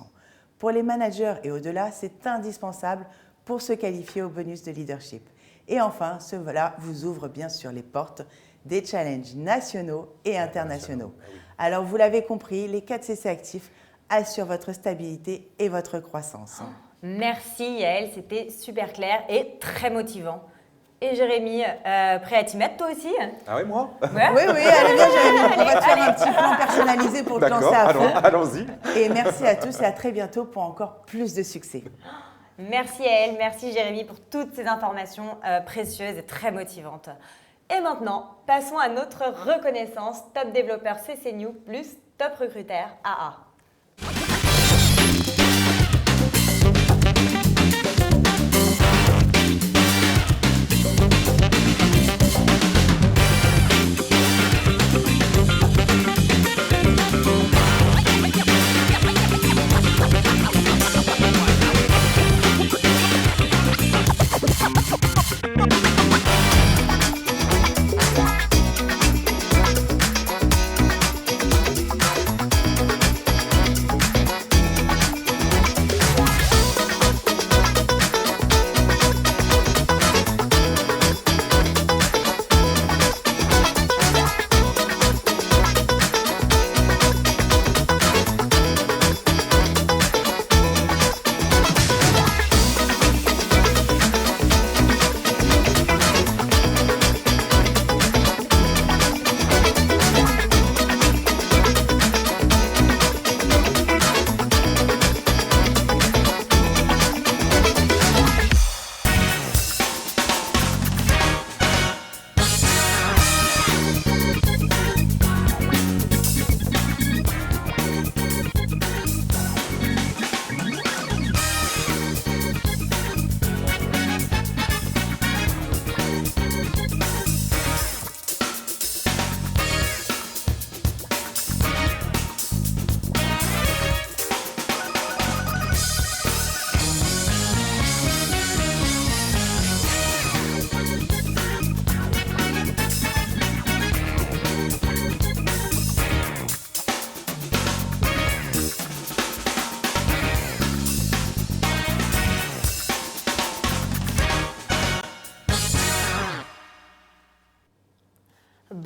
Pour les managers et au-delà, c'est indispensable pour se qualifier au bonus de leadership. Et enfin, cela vous ouvre bien sûr les portes des challenges nationaux et internationaux. Alors, vous l'avez compris, les 4 CC actifs assurent votre stabilité et votre croissance. Merci, Yael, c'était super clair et très motivant. Et Jérémy, prêt à t'y mettre toi aussi? Ah oui, moi? Ouais. Oui, allez bien, Jérémy. On va te faire un petit plan personnalisé pour te lancer à fond. Allons-y. Et merci à tous et à très bientôt pour encore plus de succès. Merci Yael, merci Jérémy pour toutes ces informations précieuses et très motivantes. Et maintenant, passons à notre reconnaissance Top Développeur CC New plus Top Recruteur AA.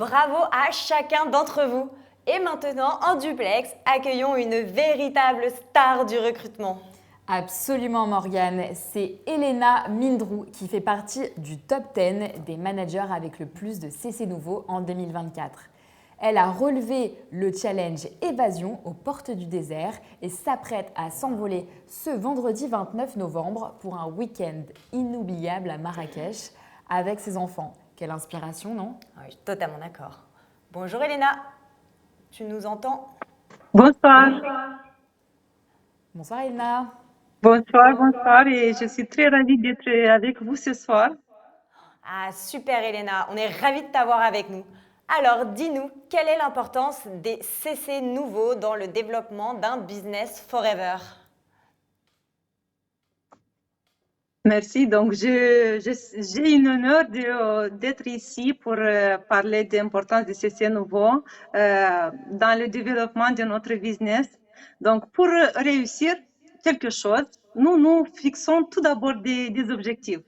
Bravo à chacun d'entre vous. Et maintenant, en duplex, accueillons une véritable star du recrutement. Absolument Morgane, c'est Elena Mindrou qui fait partie du top 10 des managers avec le plus de CC nouveaux en 2024. Elle a relevé le challenge Évasion aux portes du désert et s'apprête à s'envoler ce vendredi 29 novembre pour un week-end inoubliable à Marrakech avec ses enfants. Quelle inspiration, non? Oui, je suis totalement d'accord. Bonjour Elena, tu nous entends? Bonsoir. Bonsoir Elena. Bonsoir et je suis très ravie d'être avec vous ce soir. Ah super Elena, on est ravis de t'avoir avec nous. Alors dis-nous, quelle est l'importance des CC nouveaux dans le développement d'un business forever? Merci. Donc, j'ai une honneur d'être ici pour parler de l'importance de CC nouveau dans le développement de notre business. Donc, pour réussir quelque chose, nous fixons tout d'abord des objectifs.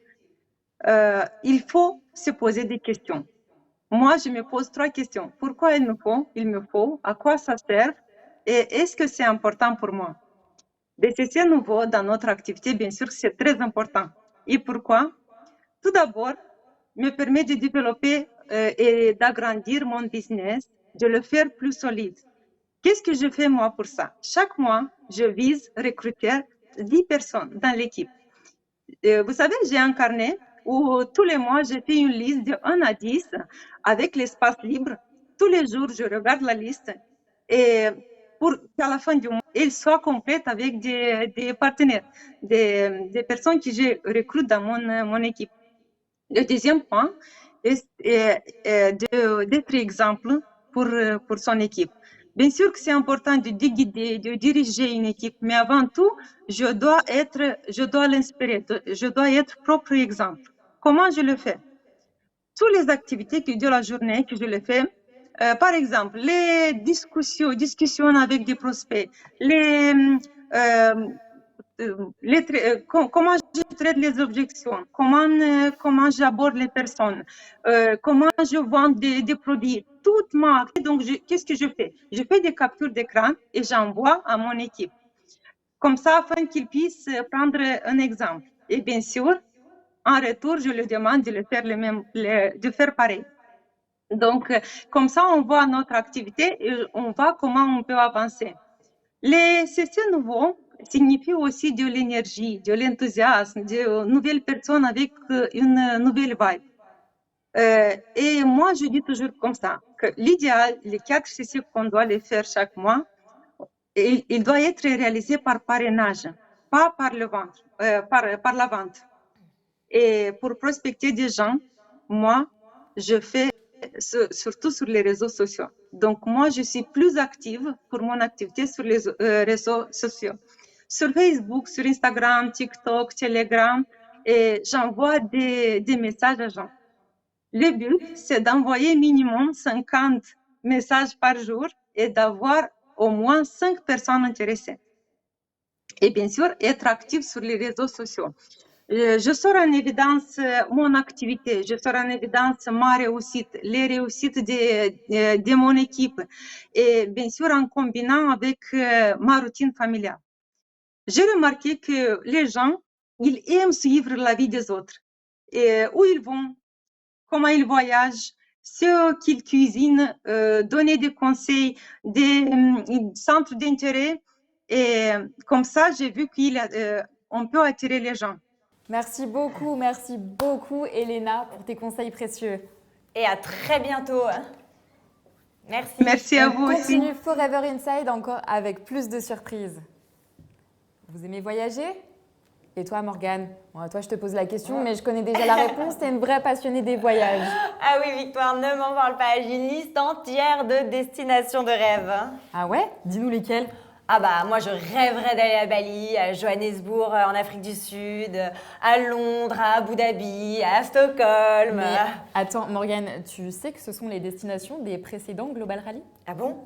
Il faut se poser des questions. Moi, je me pose 3 questions. Pourquoi il me faut, à quoi ça sert et est-ce que c'est important pour moi? Des CC nouveaux dans notre activité, bien sûr, c'est très important. Et pourquoi? Tout d'abord, me permet de développer et d'agrandir mon business, de le faire plus solide. Qu'est-ce que je fais moi pour ça? Chaque mois, je vise recruter 10 personnes dans l'équipe. Vous savez, j'ai un carnet où tous les mois, je fais une liste de 1 à 10 avec l'espace libre. Tous les jours, je regarde la liste et pour qu'à la fin du mois, elle soit complète avec des partenaires, des personnes que je recrute dans mon équipe. Le deuxième point est d'être exemple pour son équipe. Bien sûr que c'est important de guider, de diriger une équipe, mais avant tout, je dois l'inspirer, je dois être propre exemple. Comment je le fais? Toutes les activités de la journée que je le fais, par exemple, les discussions avec des prospects, comment je traite les objections, comment j'aborde les personnes, comment je vends des produits, toute ma activité. Donc, qu'est-ce que je fais? Je fais des captures d'écran et j'envoie à mon équipe. Comme ça, afin qu'ils puissent prendre un exemple. Et bien sûr, en retour, je leur demande de de faire pareil. Donc, comme ça, on voit notre activité et on voit comment on peut avancer. Les CC nouveaux signifient aussi de l'énergie, de l'enthousiasme, de nouvelles personnes avec une nouvelle vibe. Et moi, je dis toujours comme ça, que l'idéal, les 4 CC qu'on doit les faire chaque mois, il doit être réalisé par parrainage, pas par par la vente. Et pour prospecter des gens, moi, je fais surtout sur les réseaux sociaux. Donc, moi, je suis plus active pour mon activité sur les réseaux sociaux. Sur Facebook, sur Instagram, TikTok, Telegram, et j'envoie des messages à gens. Le but, c'est d'envoyer minimum 50 messages par jour et d'avoir au moins 5 personnes intéressées. Et bien sûr, être active sur les réseaux sociaux. Je sors en évidence mon activité, je sors en évidence ma réussite, les réussites de mon équipe et bien sûr en combinant avec ma routine familiale. J'ai remarqué que les gens, ils aiment suivre la vie des autres. Et où ils vont, comment ils voyagent, ce qu'ils cuisinent, donner des conseils, des centres d'intérêt. Et comme ça, j'ai vu qu'on peut attirer les gens. Merci beaucoup Elena pour tes conseils précieux. Et à très bientôt. Merci. Merci à vous aussi. On continue Forever Inside encore avec plus de surprises. Vous aimez voyager? Et toi Morgane? Bon, toi je te pose la question, mais je connais déjà la réponse, t'es une vraie passionnée des voyages. Ah oui Victoire, ne m'en parle pas, j'ai une liste entière de destinations de rêve. Ah ouais? Dis-nous lesquelles. Ah bah moi je rêverais d'aller à Bali, à Johannesburg en Afrique du Sud, à Londres, à Abu Dhabi, à Stockholm. Mais attends Morgane, tu sais que ce sont les destinations des précédents Global Rally? Ah bon?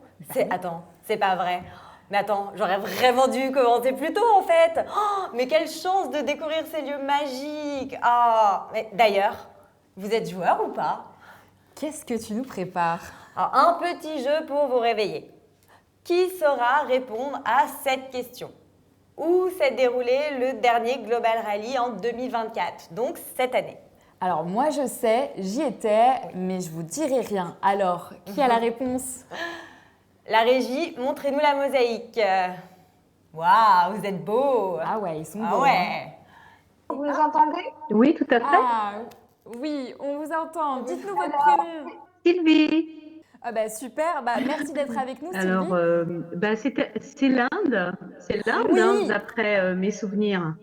Attends, c'est pas vrai. Mais attends, j'aurais vraiment dû commencer plus tôt en fait. Oh, mais quelle chance de découvrir ces lieux magiques. Ah, mais d'ailleurs, vous êtes joueur ou pas? qu'est-ce que tu nous prépares? Alors, un petit jeu pour vous réveiller. Qui saura répondre à cette question? Où s'est déroulé le dernier Global Rally en 2024, donc cette année? Alors moi je sais, j'y étais, mais je vous dirai rien. Alors, qui a la réponse? La régie, montrez-nous la mosaïque. Waouh, vous êtes beaux. Ah ouais, ils sont Ah beaux. ouais. Vous nous entendez? Oui, tout à fait. Ah oui, on vous entend. Dites-nous votre prénom. Sylvie. Ah bah super, bah merci d'être avec nous Sylvie. Alors, c'est l'Inde. C'est l'Inde, Oui. hein, d'après mes souvenirs.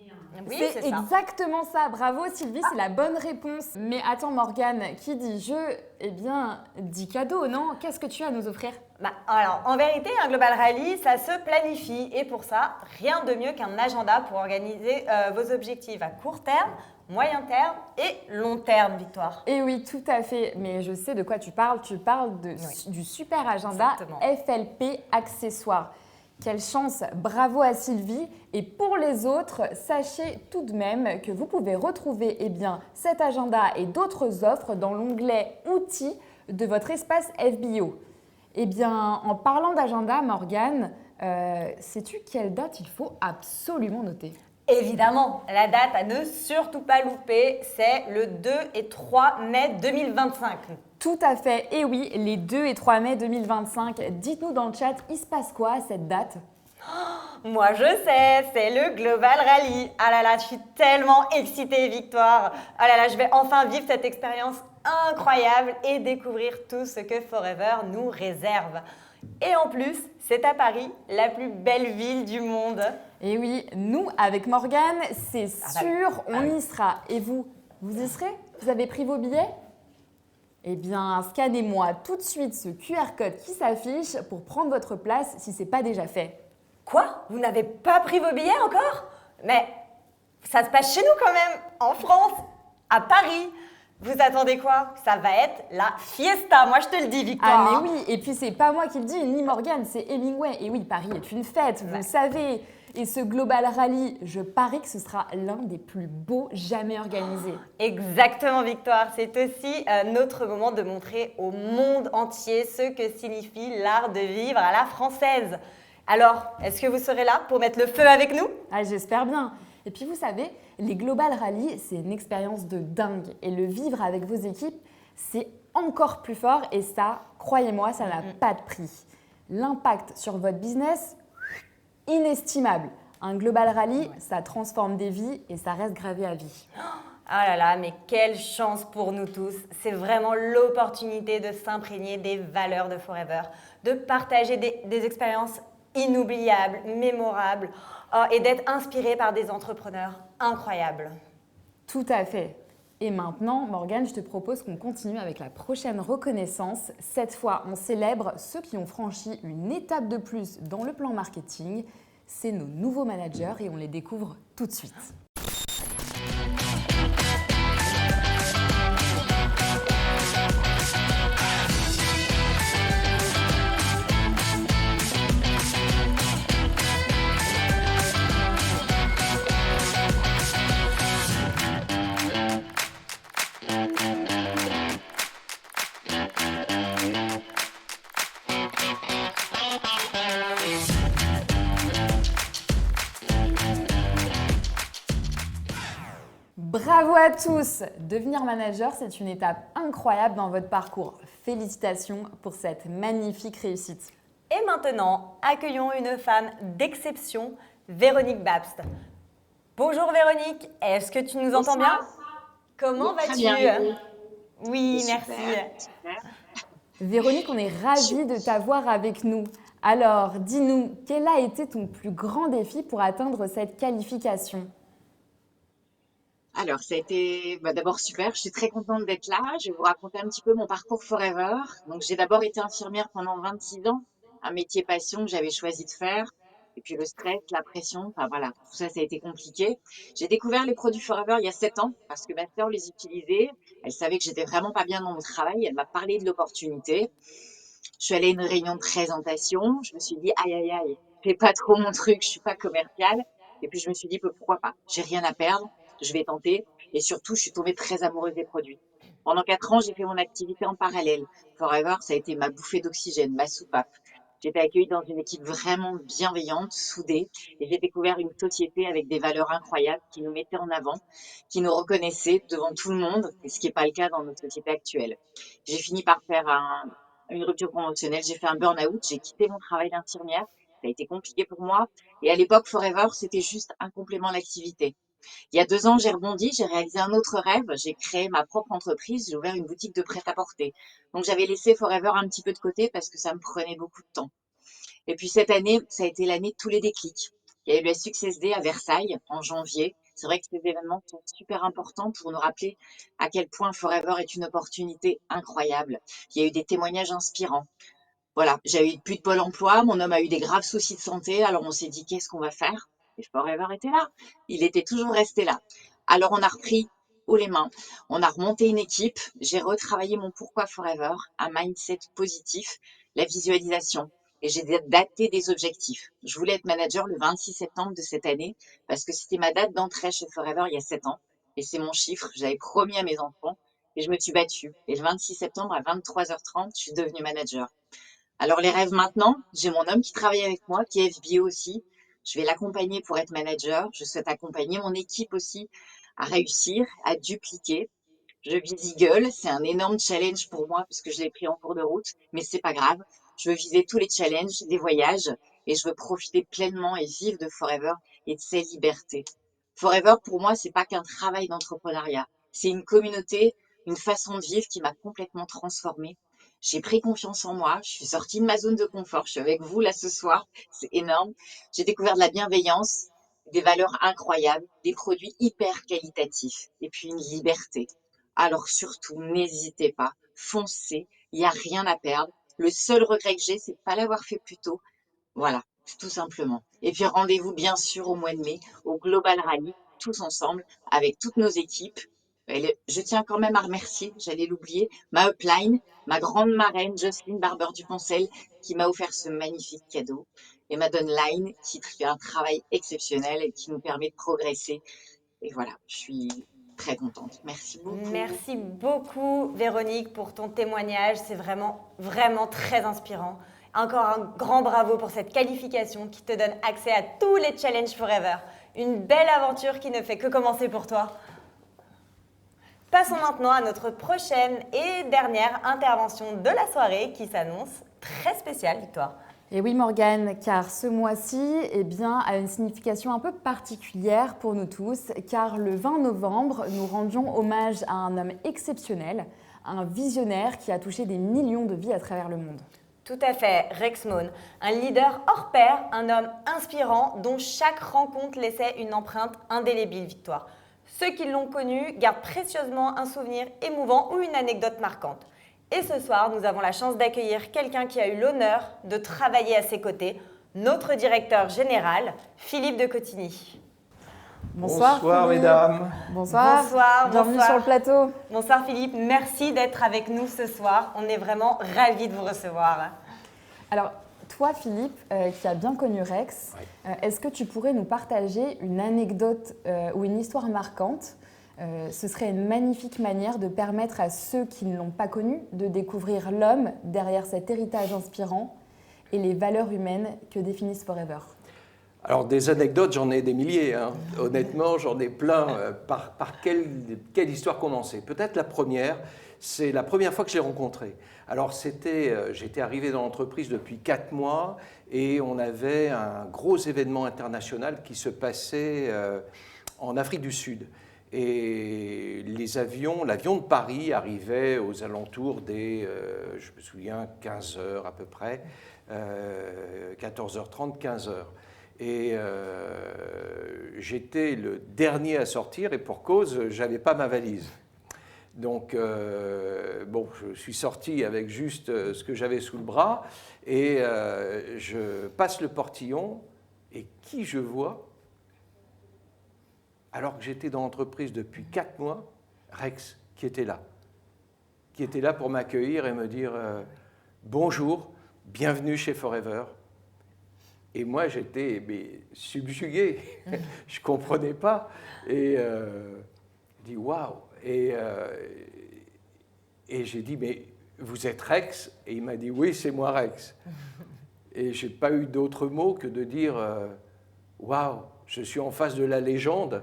Oui, c'est c'est ça. exactement ça. Bravo Sylvie, c'est la bonne réponse. Mais attends Morgane, qui dit jeu, eh bien dit cadeau, non? Qu'est-ce que tu as à nous offrir? Bah, alors, en vérité, un Global Rally, ça se planifie. Et pour ça, rien de mieux qu'un agenda pour organiser vos objectifs à court terme, moyen terme et long terme, Victoire. Eh oui, tout à fait. Mais je sais de quoi tu parles. Tu parles du super agenda Exactement. FLP accessoires. Quelle chance, bravo à Sylvie. Et pour les autres, sachez tout de même que vous pouvez retrouver cet agenda et d'autres offres dans l'onglet Outils de votre espace FBO. Eh bien, en parlant d'agenda, Morgane, sais-tu quelle date il faut absolument noter? Évidemment, la date à ne surtout pas louper, c'est le 2 et 3 mai 2025. Tout à fait, et oui, les 2 et 3 mai 2025. Dites-nous dans le chat, il se passe quoi à cette date? Moi je sais, c'est le Global Rally. Ah là là, je suis tellement excitée, Victoire. Ah là là, je vais enfin vivre cette expérience incroyable et découvrir tout ce que Forever nous réserve. Et en plus, c'est à Paris, la plus belle ville du monde. Et oui, nous, avec Morgane, c'est bah sûr, on y sera. Et vous, vous y serez? Vous avez pris vos billets? Eh bien, scannez-moi tout de suite ce QR code qui s'affiche pour prendre votre place si ce n'est pas déjà fait. Quoi? Vous n'avez pas pris vos billets encore? Mais ça se passe chez nous quand même, en France, à Paris. Vous attendez quoi? Ça va être la fiesta, moi je te le dis, Victoire. Ah mais oui, et puis c'est pas moi qui le dis, ni Morgane, c'est Hemingway. Et oui, Paris est une fête, vous le savez. Et ce Global Rally, je parie que ce sera l'un des plus beaux jamais organisés. Exactement, Victoire. C'est aussi notre moment de montrer au monde entier ce que signifie l'art de vivre à la française. Alors, est-ce que vous serez là pour mettre le feu avec nous? Ah, j'espère bien. Et puis vous savez, les Global Rally, c'est une expérience de dingue. Et le vivre avec vos équipes, c'est encore plus fort. Et ça, croyez-moi, ça n'a pas de prix. L'impact sur votre business, inestimable. Un Global Rally, ça transforme des vies et ça reste gravé à vie. Ah là là, mais quelle chance pour nous tous. C'est vraiment l'opportunité de s'imprégner des valeurs de Forever, de partager des expériences inoubliables, mémorables et d'être inspiré par des entrepreneurs incroyables. Tout à fait. Et maintenant, Morgane, je te propose qu'on continue avec la prochaine reconnaissance. Cette fois, on célèbre ceux qui ont franchi une étape de plus dans le plan marketing. C'est nos nouveaux managers et on les découvre tout de suite. Bravo à tous! Devenir manager, c'est une étape incroyable dans votre parcours. Félicitations pour cette magnifique réussite. Et maintenant, accueillons une femme d'exception, Véronique Babst. Bonjour Véronique, est-ce que tu nous entends bien? Comment Oui, très vas-tu? bien, oui. Oui, Super, merci. super. Véronique, on est ravis de t'avoir avec nous. Alors, dis-nous, quel a été ton plus grand défi pour atteindre cette qualification? Alors, ça a été d'abord super. Je suis très contente d'être là. Je vais vous raconter un petit peu mon parcours Forever. Donc, j'ai d'abord été infirmière pendant 26 ans, un métier passion que j'avais choisi de faire. Et puis le stress, la pression, enfin voilà, tout ça, ça a été compliqué. J'ai découvert les produits Forever il y a 7 ans parce que ma sœur les utilisait. Elle savait que j'étais vraiment pas bien dans mon travail. Elle m'a parlé de l'opportunité. Je suis allée à une réunion de présentation. Je me suis dit, aïe, aïe, aïe, c'est pas trop mon truc. Je suis pas commerciale. Et puis, je me suis dit, pourquoi pas? J'ai rien à perdre. Je vais tenter. Et surtout, je suis tombée très amoureuse des produits. Pendant 4 ans, j'ai fait mon activité en parallèle. Forever, ça a été ma bouffée d'oxygène, ma soupape. J'ai été accueillie dans une équipe vraiment bienveillante, soudée, et j'ai découvert une société avec des valeurs incroyables qui nous mettait en avant, qui nous reconnaissait devant tout le monde, et ce qui n'est pas le cas dans notre société actuelle. J'ai fini par faire une rupture conventionnelle, j'ai fait un burn-out, j'ai quitté mon travail d'infirmière, ça a été compliqué pour moi, et à l'époque, Forever, c'était juste un complément d'activité. Il y a 2 ans, j'ai rebondi, j'ai réalisé un autre rêve, j'ai créé ma propre entreprise, j'ai ouvert une boutique de prêt-à-porter. Donc j'avais laissé Forever un petit peu de côté parce que ça me prenait beaucoup de temps. Et puis cette année, ça a été l'année de tous les déclics. Il y a eu le Success Day à Versailles en janvier. C'est vrai que ces événements sont super importants pour nous rappeler à quel point Forever est une opportunité incroyable. Il y a eu des témoignages inspirants. Voilà, j'ai eu plus de Pôle emploi, mon homme a eu des graves soucis de santé, alors on s'est dit qu'est-ce qu'on va faire? Et Forever était là. Il était toujours resté là. Alors on a repris haut les mains, on a remonté une équipe, j'ai retravaillé mon pourquoi Forever, un mindset positif, la visualisation. Et j'ai daté des objectifs. Je voulais être manager le 26 septembre de cette année parce que c'était ma date d'entrée chez Forever il y a 7 ans. Et c'est mon chiffre, j'avais promis à mes enfants et je me suis battue. Et le 26 septembre à 23h30, je suis devenue manager. Alors les rêves maintenant, j'ai mon homme qui travaille avec moi, qui est FBO aussi. Je vais l'accompagner pour être manager. Je souhaite accompagner mon équipe aussi à réussir, à dupliquer. Je vise Eagle, c'est un énorme challenge pour moi parce que je l'ai pris en cours de route, mais c'est pas grave. Je veux viser tous les challenges, des voyages, et je veux profiter pleinement et vivre de Forever et de ses libertés. Forever, pour moi, c'est pas qu'un travail d'entrepreneuriat. C'est une communauté, une façon de vivre qui m'a complètement transformée. J'ai pris confiance en moi, je suis sortie de ma zone de confort, je suis avec vous là ce soir, c'est énorme. J'ai découvert de la bienveillance, des valeurs incroyables, des produits hyper qualitatifs et puis une liberté. Alors surtout, n'hésitez pas, foncez, il n'y a rien à perdre. Le seul regret que j'ai, c'est de pas l'avoir fait plus tôt. Voilà, tout simplement. Et puis rendez-vous bien sûr au mois de mai, au Global Rally, tous ensemble, avec toutes nos équipes. Je tiens quand même à remercier, j'allais l'oublier, ma upline, ma grande marraine, Jocelyne Barber-Duponcel, qui m'a offert ce magnifique cadeau, et ma downline, qui fait un travail exceptionnel et qui nous permet de progresser. Et voilà, je suis très contente. Merci beaucoup. Merci beaucoup, Véronique, pour ton témoignage. C'est vraiment, vraiment très inspirant. Encore un grand bravo pour cette qualification qui te donne accès à tous les challenges Forever. Une belle aventure qui ne fait que commencer pour toi. Passons maintenant à notre prochaine et dernière intervention de la soirée qui s'annonce très spéciale, Victoire. Et oui Morgane, car ce mois-ci a une signification un peu particulière pour nous tous, car le 20 novembre, nous rendions hommage à un homme exceptionnel, un visionnaire qui a touché des millions de vies à travers le monde. Tout à fait, Rex Mohn, un leader hors pair, un homme inspirant dont chaque rencontre laissait une empreinte indélébile, Victoire. Ceux qui l'ont connu gardent précieusement un souvenir émouvant ou une anecdote marquante. Et ce soir, nous avons la chance d'accueillir quelqu'un qui a eu l'honneur de travailler à ses côtés, notre directeur général, Philippe de Cotigny. Bonsoir, Bonsoir mesdames. Bonsoir. Bonsoir. Bienvenue sur le plateau. Bonsoir Philippe, merci d'être avec nous ce soir. On est vraiment ravis de vous recevoir. Alors, toi Philippe, qui as bien connu Rex, est-ce que tu pourrais nous partager une anecdote ou une histoire marquante? Ce serait une magnifique manière de permettre à ceux qui ne l'ont pas connu de découvrir l'homme derrière cet héritage inspirant et les valeurs humaines que définissent Forever. Alors des anecdotes, j'en ai des milliers. Hein. Honnêtement, j'en ai plein. Par quelle histoire commencer? Peut-être la première, c'est la première fois que je l'ai rencontré. Alors j'étais arrivé dans l'entreprise depuis 4 mois et on avait un gros événement international qui se passait en Afrique du Sud. Et l'avion de Paris arrivait aux alentours des, je me souviens, 15 heures à peu près, 14h30, 15h. Et j'étais le dernier à sortir et pour cause, je n'avais pas ma valise. Donc, je suis sorti avec juste ce que j'avais sous le bras et je passe le portillon et qui je vois? Alors que j'étais dans l'entreprise depuis 4 mois, Rex, qui était là pour m'accueillir et me dire bonjour, bienvenue chez Forever. Et moi, j'étais subjugué, je ne comprenais pas. Et je dis waouh. Et Et j'ai dit, mais vous êtes Rex? Et il m'a dit, oui, c'est moi Rex. Et je n'ai pas eu d'autre mot que de dire, waouh, je suis en face de la légende.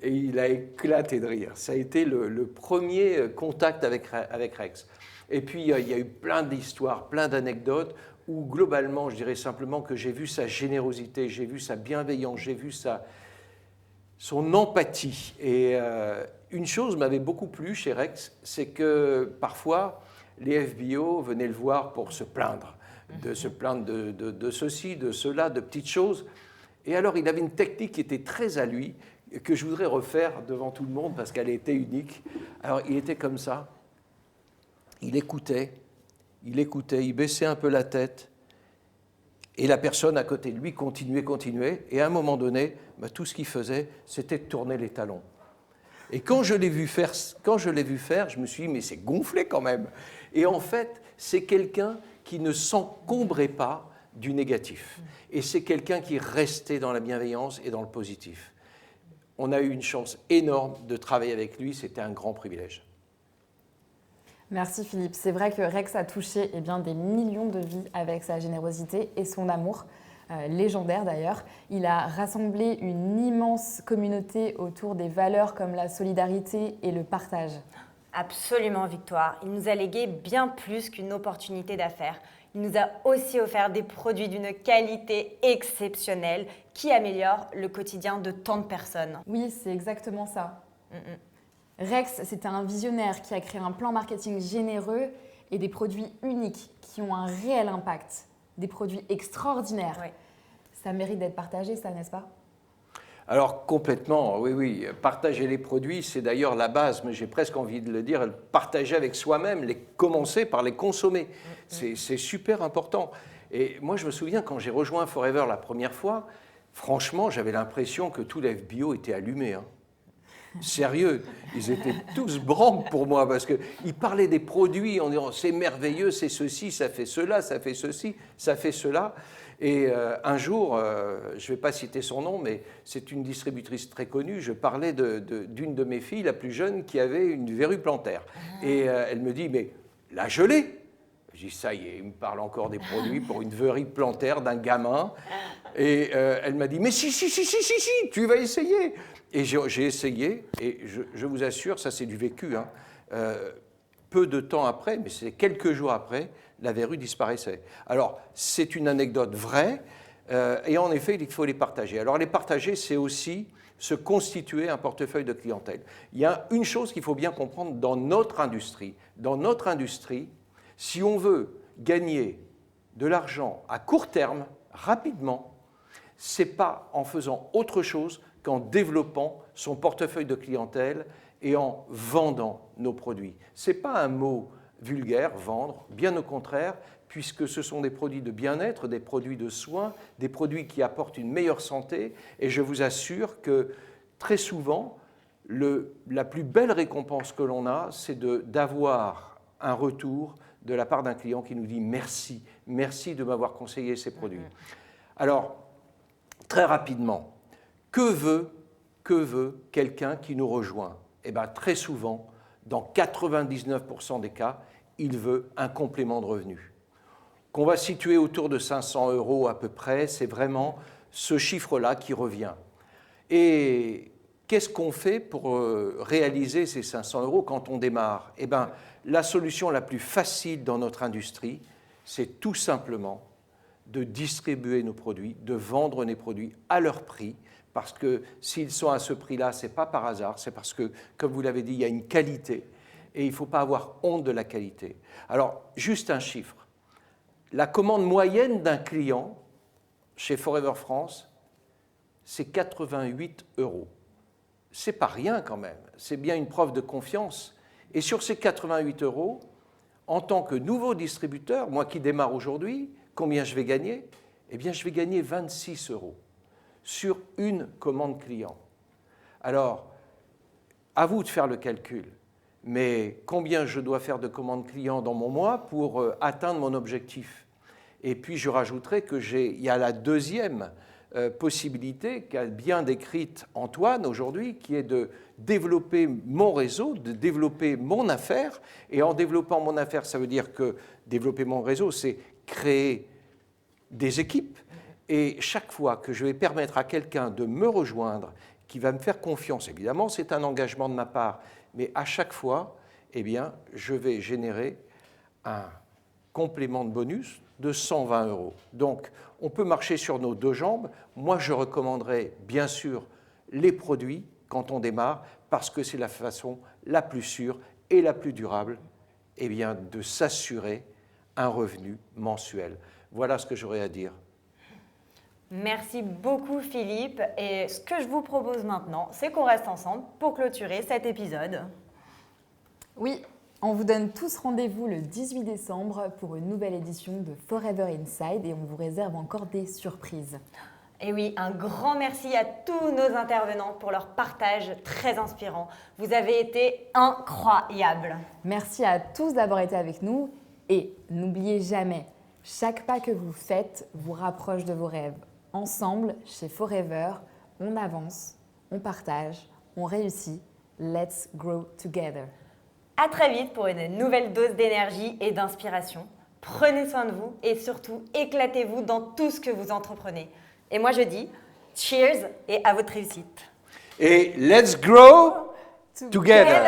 Et il a éclaté de rire. Ça a été le premier contact avec Rex. Et puis, il y a eu plein d'histoires, plein d'anecdotes, où globalement, je dirais simplement que j'ai vu sa générosité, j'ai vu sa bienveillance, j'ai vu son empathie. Et une chose m'avait beaucoup plu chez Rex, c'est que parfois, les FBO venaient le voir pour se plaindre, de ceci, de cela, de petites choses. Et alors, il avait une technique qui était très à lui, que je voudrais refaire devant tout le monde parce qu'elle était unique. Alors, il était comme ça. Il écoutait, il baissait un peu la tête. Et la personne à côté de lui continuait. Et à un moment donné, tout ce qu'il faisait, c'était de tourner les talons. Et quand je l'ai vu faire, je me suis dit, mais c'est gonflé quand même. Et en fait, c'est quelqu'un qui ne s'encombrait pas du négatif. Et c'est quelqu'un qui restait dans la bienveillance et dans le positif. On a eu une chance énorme de travailler avec lui, c'était un grand privilège. Merci Philippe. C'est vrai que Rex a touché des millions de vies avec sa générosité et son amour, légendaire d'ailleurs. Il a rassemblé une immense communauté autour des valeurs comme la solidarité et le partage. Absolument, Victoire. Il nous a légué bien plus qu'une opportunité d'affaires. Il nous a aussi offert des produits d'une qualité exceptionnelle qui améliorent le quotidien de tant de personnes. Oui, c'est exactement ça. Rex, c'était un visionnaire qui a créé un plan marketing généreux et des produits uniques qui ont un réel impact. Des produits extraordinaires. Oui. Ça mérite d'être partagé, ça, n'est-ce pas? Alors complètement, oui. Partager les produits, c'est d'ailleurs la base, mais j'ai presque envie de le dire, partager avec soi-même, commencer par les consommer. C'est super important. Et moi, je me souviens, quand j'ai rejoint Forever la première fois, franchement, j'avais l'impression que tout l'FBO était allumé. Sérieux, ils étaient tous branques pour moi, parce qu'ils parlaient des produits en disant « c'est merveilleux, c'est ceci, ça fait cela, ça fait ceci, ça fait cela ». Et un jour, je ne vais pas citer son nom, mais c'est une distributrice très connue, je parlais d'une de mes filles, la plus jeune, qui avait une verrue plantaire. Et elle me dit, mais la gelée. Je dis, ça y est, il me parle encore des produits pour une verrue plantaire d'un gamin. Et elle m'a dit, mais si, tu vas essayer. Et j'ai essayé, et je vous assure, ça c'est du vécu, peu de temps après, mais c'est quelques jours après, la verrue disparaissait. Alors, c'est une anecdote vraie, et en effet, il faut les partager. Alors, les partager, c'est aussi se constituer un portefeuille de clientèle. Il y a une chose qu'il faut bien comprendre dans notre industrie. Dans notre industrie, si on veut gagner de l'argent à court terme, rapidement, ce n'est pas en faisant autre chose qu'en développant son portefeuille de clientèle et en vendant nos produits. Ce n'est pas un mot vulgaire, vendre, bien au contraire, puisque ce sont des produits de bien-être, des produits de soins, des produits qui apportent une meilleure santé. Et je vous assure que très souvent, la plus belle récompense que l'on a, c'est d'avoir un retour de la part d'un client qui nous dit merci, merci de m'avoir conseillé ces produits. Alors, très rapidement, que veut quelqu'un qui nous rejoint? Eh bien, très souvent, dans 99% des cas, il veut un complément de revenu. Qu'on va situer autour de 500 € à peu près, c'est vraiment ce chiffre-là qui revient. Et qu'est-ce qu'on fait pour réaliser ces 500 € quand on démarre? Eh bien, la solution la plus facile dans notre industrie, c'est tout simplement de distribuer nos produits, de vendre nos produits à leur prix, parce que s'ils sont à ce prix-là, ce n'est pas par hasard, c'est parce que, comme vous l'avez dit, il y a une qualité, et il ne faut pas avoir honte de la qualité. Alors, juste un chiffre. La commande moyenne d'un client chez Forever France, c'est 88 €. Ce n'est pas rien quand même, c'est bien une preuve de confiance. Et sur ces 88 €, en tant que nouveau distributeur, moi qui démarre aujourd'hui, combien je vais gagner? Eh bien, je vais gagner 26 € sur une commande client. Alors, à vous de faire le calcul, mais combien je dois faire de commandes clients dans mon mois pour atteindre mon objectif? Et puis, je rajouterai qu'il y a la deuxième possibilité qu'a bien décrite Antoine aujourd'hui, qui est de développer mon réseau, de développer mon affaire. Et en développant mon affaire, ça veut dire que développer mon réseau, c'est créer des équipes. Et chaque fois que je vais permettre à quelqu'un de me rejoindre, qui va me faire confiance, évidemment, c'est un engagement de ma part, mais à chaque fois, eh bien, je vais générer un complément de bonus de 120 €. Donc, on peut marcher sur nos deux jambes. Moi, je recommanderais bien sûr les produits quand on démarre, parce que c'est la façon la plus sûre et la plus durable, eh bien, de s'assurer un revenu mensuel. Voilà ce que j'aurais à dire. Merci beaucoup Philippe. Et ce que je vous propose maintenant, c'est qu'on reste ensemble pour clôturer cet épisode. Oui, on vous donne tous rendez-vous le 18 décembre pour une nouvelle édition de Forever Inside et on vous réserve encore des surprises. Et oui, un grand merci à tous nos intervenants pour leur partage très inspirant. Vous avez été incroyables. Merci à tous d'avoir été avec nous et n'oubliez jamais, chaque pas que vous faites vous rapproche de vos rêves. Ensemble, chez Forever, on avance, on partage, on réussit. Let's grow together. À très vite pour une nouvelle dose d'énergie et d'inspiration. Prenez soin de vous et surtout éclatez-vous dans tout ce que vous entreprenez. Et moi je dis cheers et à votre réussite. Et let's grow together.